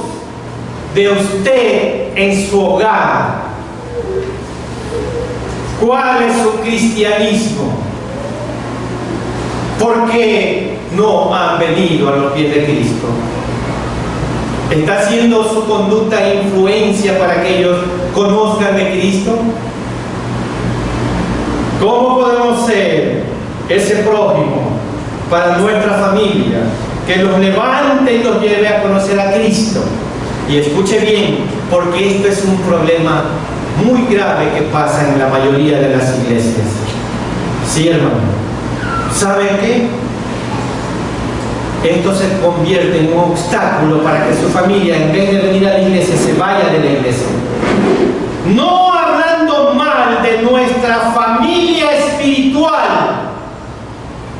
de usted en su hogar? ¿Cuál es su cristianismo? ¿Por qué no han venido a los pies de Cristo? ¿Está haciendo su conducta influencia para que ellos conozcan de Cristo? ¿Cómo podemos ser ese prójimo para nuestra familia que los levante y los lleve a conocer a Cristo? Y escuche bien, porque esto es un problema muy grave que pasa en la mayoría de las iglesias. Sí, hermano. ¿Sabe qué? Esto se convierte en un obstáculo para que su familia, en vez de venir a la iglesia, se vaya de la iglesia. No hablando mal de nuestra familia espiritual,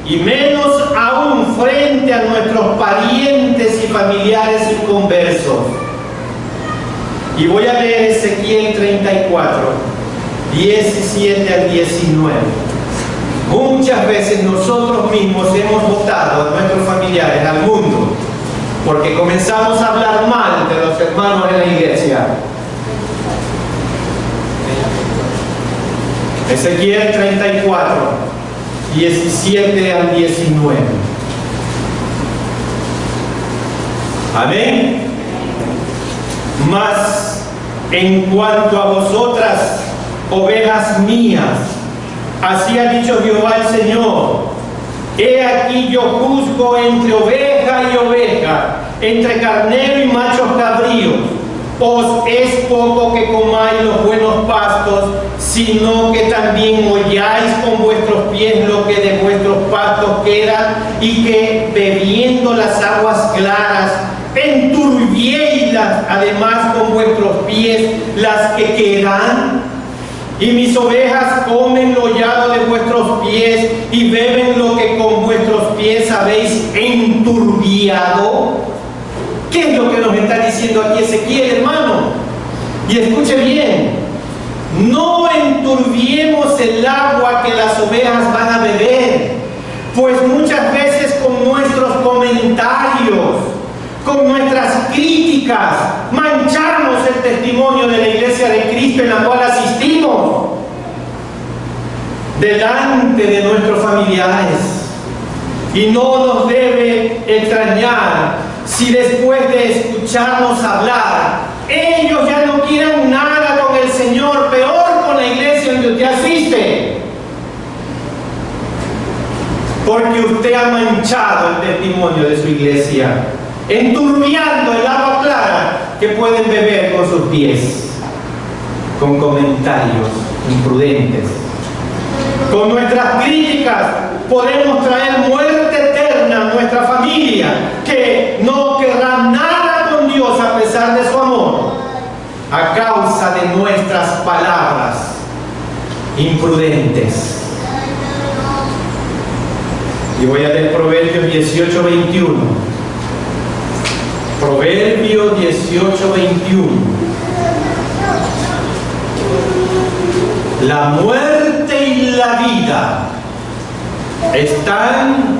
y menos aún frente a nuestros parientes y familiares inconversos. Y voy a leer Ezequiel 34, 17 al 19. Muchas veces nosotros mismos hemos votado a nuestros familiares al mundo porque comenzamos a hablar mal de los hermanos en la iglesia. Ezequiel 34, 17 al 19. Amén. Mas en cuanto a vosotras, ovejas mías, así ha dicho Jehová el Señor: he aquí yo juzgo entre oveja y oveja, entre carnero y machos cabríos. Os es poco que comáis los buenos pastos, sino que también holláis con vuestros pies lo que de vuestros pastos queda, y que bebiendo las aguas claras enturbiéislas además con vuestros pies las que quedan. Y mis ovejas comen lo hollado de vuestros pies y beben lo que con vuestros pies habéis enturbiado. ¿Qué es lo que nos está diciendo aquí Ezequiel, hermano? Y escuche bien: no enturbiemos el agua que las ovejas van a beber, pues muchas veces con nuestros comentarios, con nuestras críticas, manchamos el testimonio de la iglesia de Cristo en la cual asistimos delante de nuestros familiares. Y no nos debe extrañar si después de escucharnos hablar, ellos ya no quieren nada con el Señor, peor con la iglesia donde usted asiste, porque usted ha manchado el testimonio de su iglesia, enturbiando el agua clara que pueden beber con sus pies, con comentarios imprudentes. Con nuestras críticas podemos traer muerte eterna a nuestra familia, que no querrá nada con Dios a pesar de su amor, a causa de nuestras palabras imprudentes. Y voy a leer Proverbios 18, 21. Proverbios 18, 21. La muerte y la vida están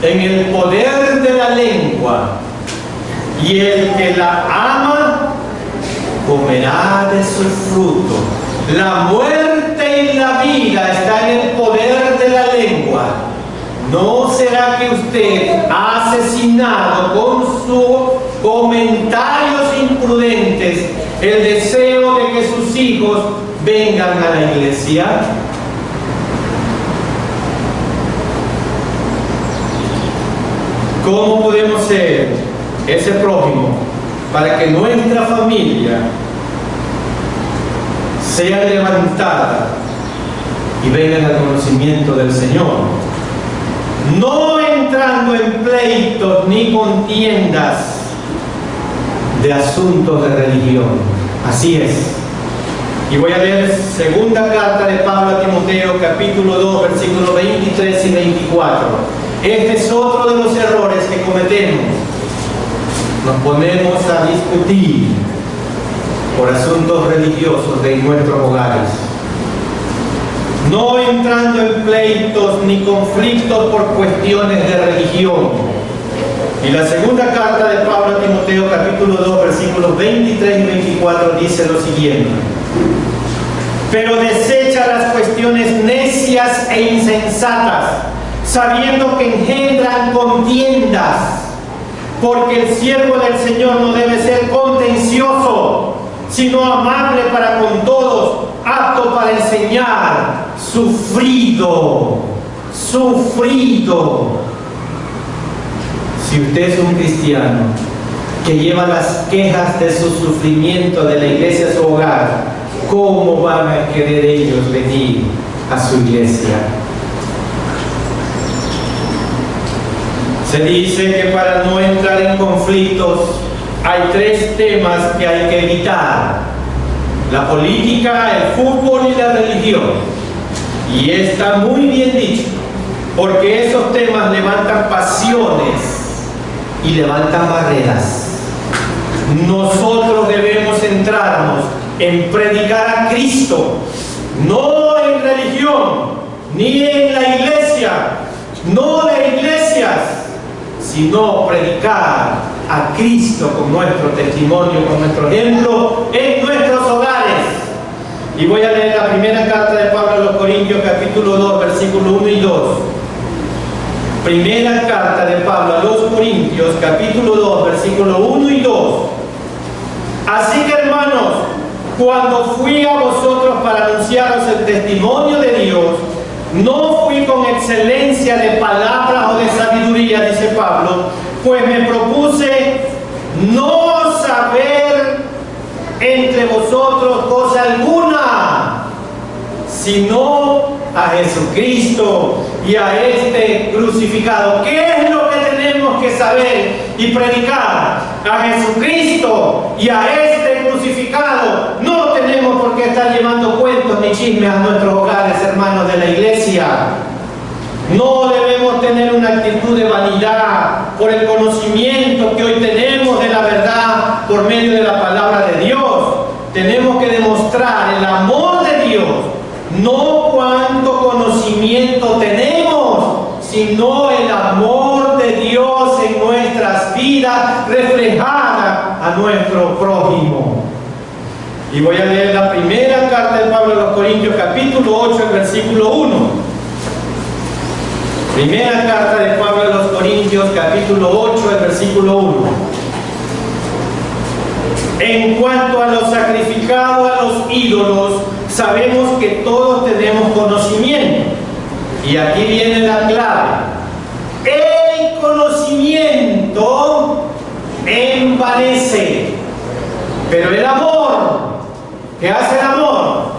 en el poder de la lengua, y el que la ama comerá de su fruto. La muerte y la vida están en el poder de la lengua. ¿No será que usted ha asesinado con sus comentarios imprudentes el deseo de que sus hijos vengan a la iglesia? ¿Cómo podemos ser ese prójimo para que nuestra familia sea levantada y vengan al conocimiento del Señor? No entrando en pleitos ni contiendas de asuntos de religión. Así es. Y voy a leer segunda carta de Pablo a Timoteo, capítulo 2, versículos 23 y 24. Este es otro de los errores que cometemos. Nos ponemos a discutir por asuntos religiosos de nuestros hogares, no entrando en pleitos ni conflictos por cuestiones de religión. Y la segunda carta de Pablo a Timoteo, capítulo 2, versículos 23 y 24, dice lo siguiente: pero desecha las cuestiones necias e insensatas, sabiendo que engendran contiendas, porque el siervo del Señor no debe ser contencioso, sino amable para con todos, apto para enseñar, sufrido. Si usted es un cristiano que lleva las quejas de su sufrimiento de la iglesia a su hogar, ¿cómo van a querer ellos venir a su iglesia? Se dice que para no entrar en conflictos hay 3 temas que hay que evitar: la política, el fútbol y la religión. Y está muy bien dicho, porque esos temas levantan pasiones y levantan barreras. Nosotros debemos centrarnos en predicar a Cristo, no en religión, ni en la iglesia, no de iglesias, sino predicar a Cristo con nuestro testimonio, con nuestro ejemplo en nuestros hogares. Y voy a leer la primera carta de Pablo a los Corintios, capítulo 2, versículo 1 y 2. Primera carta de Pablo a los Corintios, capítulo 2, versículo 1 y 2. Así que, hermanos, cuando fui a vosotros para anunciaros el testimonio de Dios, no fui con excelencia de palabras o de sabiduría, dice Pablo, pues me propuse no saber entre vosotros cosa alguna, sino a Jesucristo y a este crucificado. ¿Qué es lo que tenemos que saber y predicar? A Jesucristo y a este crucificado. No tenemos por qué estar llevando cuentos ni chismes a nuestros hogares, hermanos de la iglesia. No debemos tener una actitud de vanidad por el conocimiento que hoy tenemos de la verdad por medio de la palabra de Dios. Tenemos que demostrar el amor de Dios, no cuánto conocimiento tenemos, sino el amor de Dios en nuestras vidas reflejada a nuestro prójimo. Y voy a leer la primera carta de Pablo a los Corintios, capítulo 8, el versículo 1. Primera carta de Pablo a los Corintios, capítulo 8, el versículo 1. En cuanto a lo sacrificado a los ídolos, sabemos que todos tenemos conocimiento. Y aquí viene la clave. El conocimiento envanece, pero el amor, ¿qué hace el amor?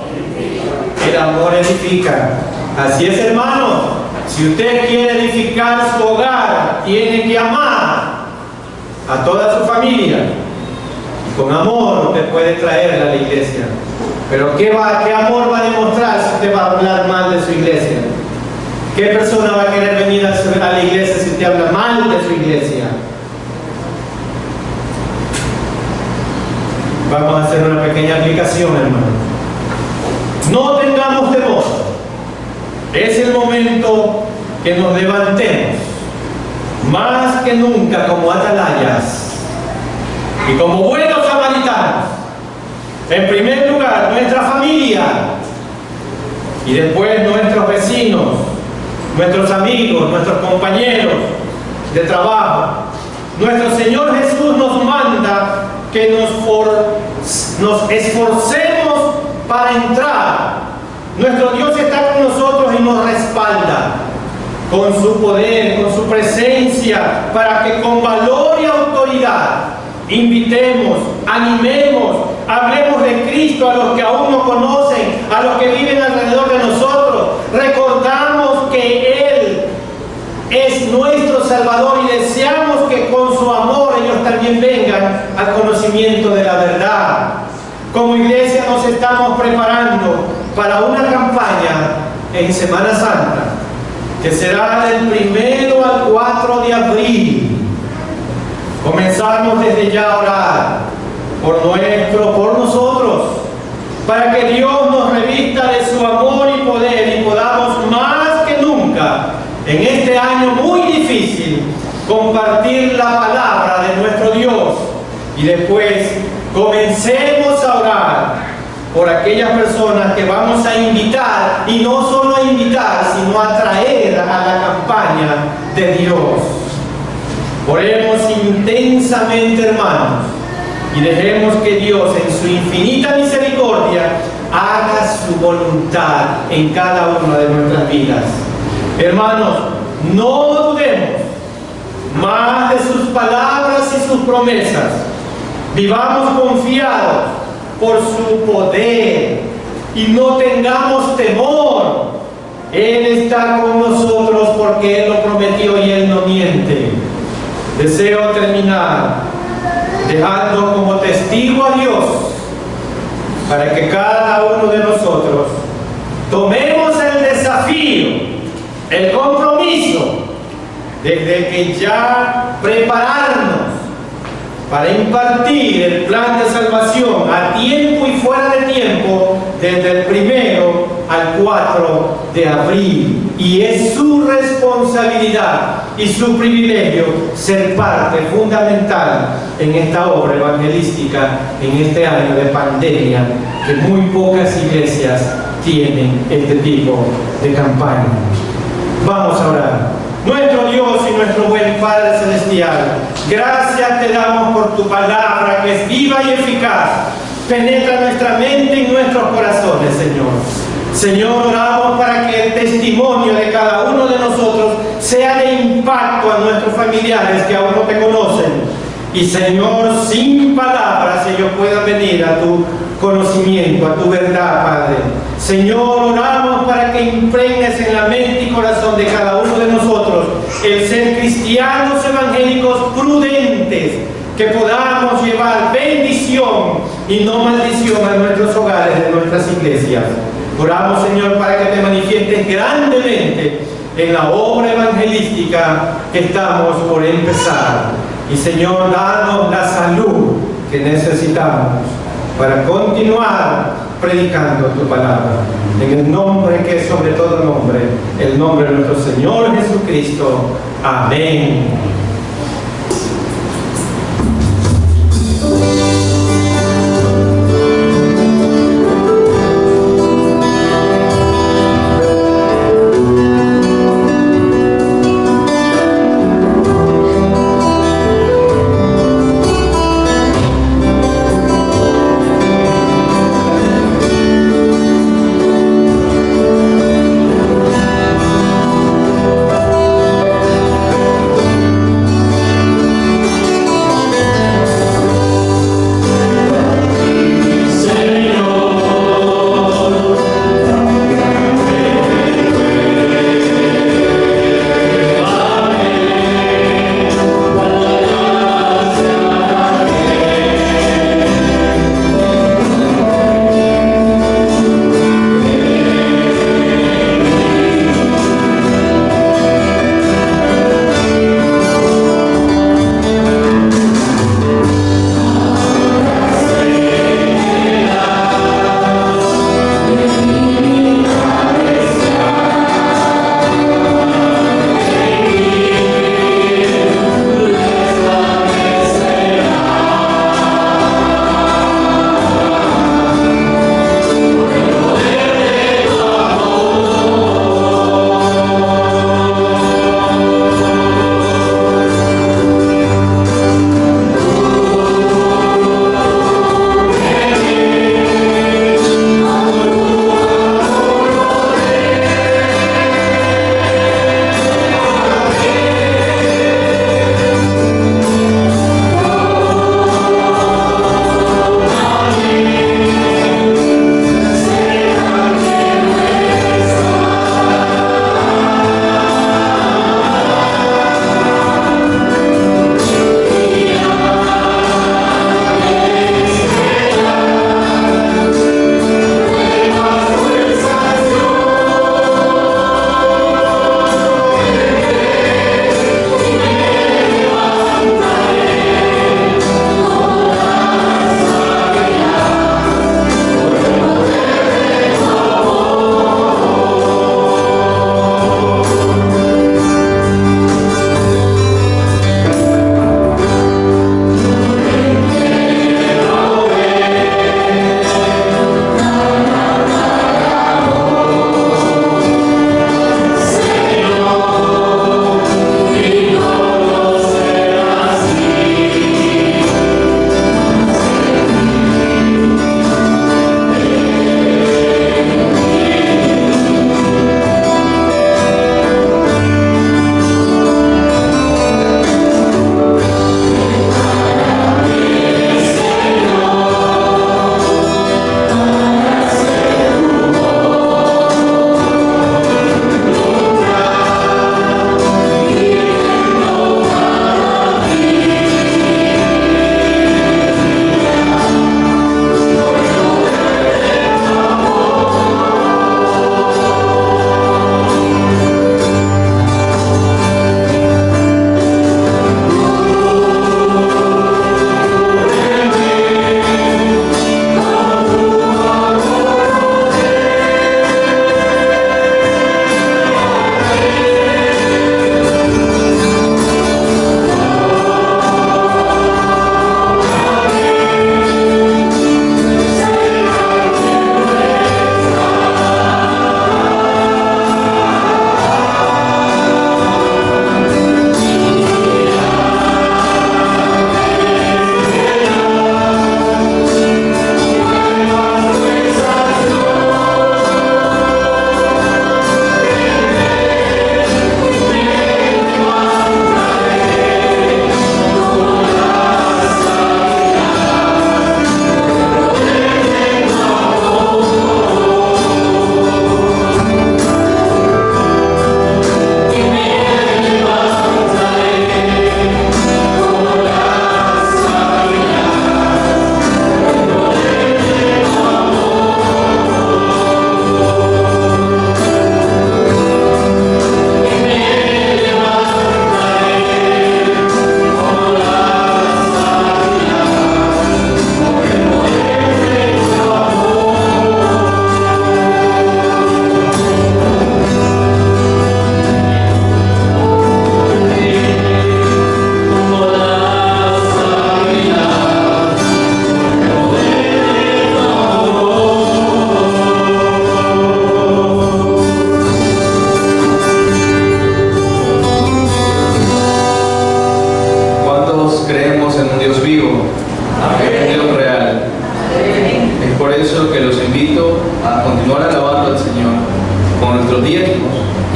El amor edifica. Así es, hermano. Si usted quiere edificar su hogar, tiene que amar a toda su familia. Con amor usted puede traerla a la iglesia. Pero ¿qué amor va a demostrar si usted va a hablar mal de su iglesia? ¿Qué persona va a querer venir a la iglesia si usted habla mal de su iglesia? Vamos a hacer una pequeña aplicación, hermano. No tengamos temor. Es el momento que nos levantemos, más que nunca, como atalayas y como buenos samaritanos. En primer lugar, nuestra familia, y después nuestros vecinos, nuestros amigos, nuestros compañeros de trabajo. Nuestro Señor Jesús nos manda que nos esforcemos para entrar. Nuestro Dios está con nosotros y nos respalda con su poder, con su presencia, para que con valor y autoridad invitemos, animemos, hablemos de Cristo a los que aún no conocen, a los que viven alrededor de nosotros. Recordamos que Él es nuestro Salvador y deseamos que con su amor ellos también vengan al conocimiento de la verdad. Como iglesia nos estamos preparando para una campaña en Semana Santa, que será del 1 al 4 de abril. Comenzamos desde ya a orar por nosotros, para que Dios nos revista de su amor y poder y podamos más que nunca, en este año muy difícil, compartir la palabra de nuestro Dios. Y después comencemos a orar por aquellas personas que vamos a invitar, y no solo a invitar, sino a traer a la campaña de Dios. Oremos intensamente, hermanos, y dejemos que Dios, en su infinita misericordia, haga su voluntad en cada una de nuestras vidas. Hermanos, no dudemos más de sus palabras y sus promesas. Vivamos confiados por su poder y no tengamos temor. Él está con nosotros porque Él lo prometió y Él no miente. Deseo terminar dejando como testigo a Dios, para que cada uno de nosotros tomemos el desafío, el compromiso, desde que ya prepararnos para impartir el plan de salvación a tiempo y fuera de tiempo, desde el 1 al 4 de abril. Y es su responsabilidad y su privilegio ser parte fundamental en esta obra evangelística en este año de pandemia, que muy pocas iglesias tienen este tipo de campaña. Vamos a orar. Nuestro Dios y nuestro buen Padre Celestial, gracias te damos por tu palabra, que es viva y eficaz, penetra nuestra mente y nuestros corazones, Señor. Señor, oramos para que el testimonio de cada uno de nosotros sea de impacto a nuestros familiares que aún no te conocen. Y Señor, sin palabras ellos puedan venir a tu conocimiento, a tu verdad, Padre. Señor, oramos para que impregnes en la mente y corazón de cada uno de nosotros el ser cristianos evangélicos prudentes, que podamos llevar bendición y no maldición a nuestros hogares, de nuestras iglesias. Oramos, Señor, para que te manifiestes grandemente en la obra evangelística que estamos por empezar. Y Señor, danos la salud que necesitamos para continuar predicando tu palabra. En el nombre que es sobre todo nombre, el nombre de nuestro Señor Jesucristo. Amén.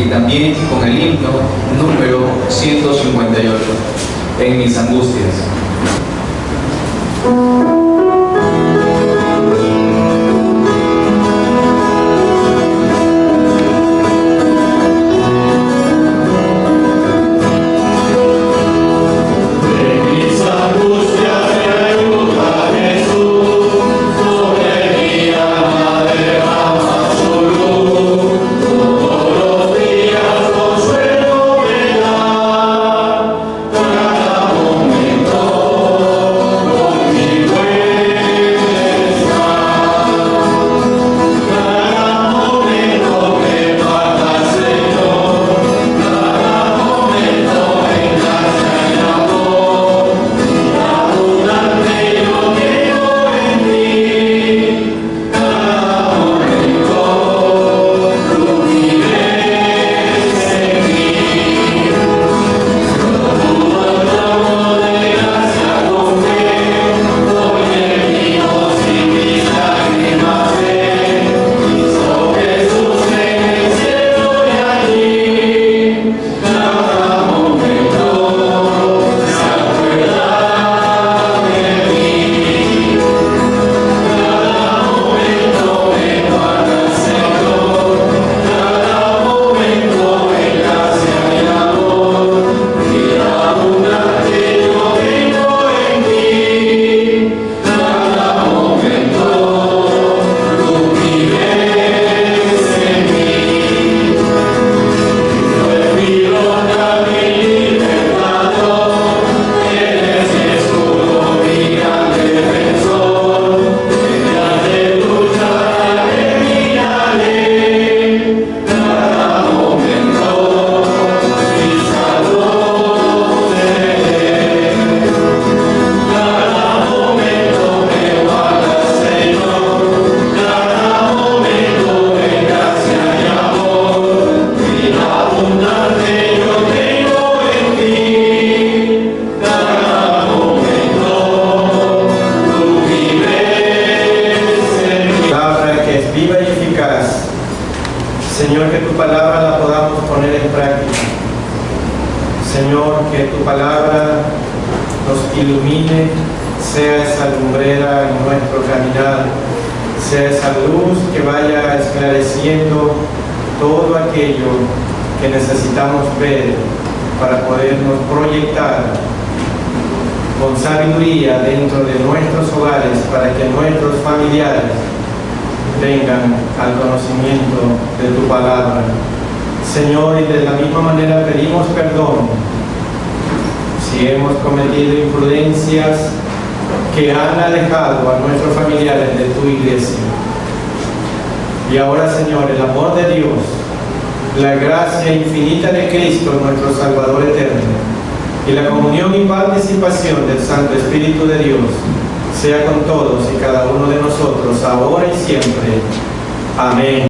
y también con el himno número 158, En mis angustias. Señor, que tu palabra la podamos poner en práctica. Señor, que tu palabra nos ilumine, sea esa lumbrera en nuestro caminar, sea esa luz que vaya esclareciendo todo aquello que necesitamos ver para podernos proyectar con sabiduría dentro de nuestros hogares, para que nuestros familiares vengan al conocimiento de tu palabra. Señor, y de la misma manera pedimos perdón si hemos cometido imprudencias que han alejado a nuestros familiares de tu iglesia. Y ahora, Señor, el amor de Dios, la gracia infinita de Cristo, nuestro Salvador eterno, y la comunión y participación del Santo Espíritu de Dios sea con todos y cada uno de nosotros, ahora y siempre. Amén.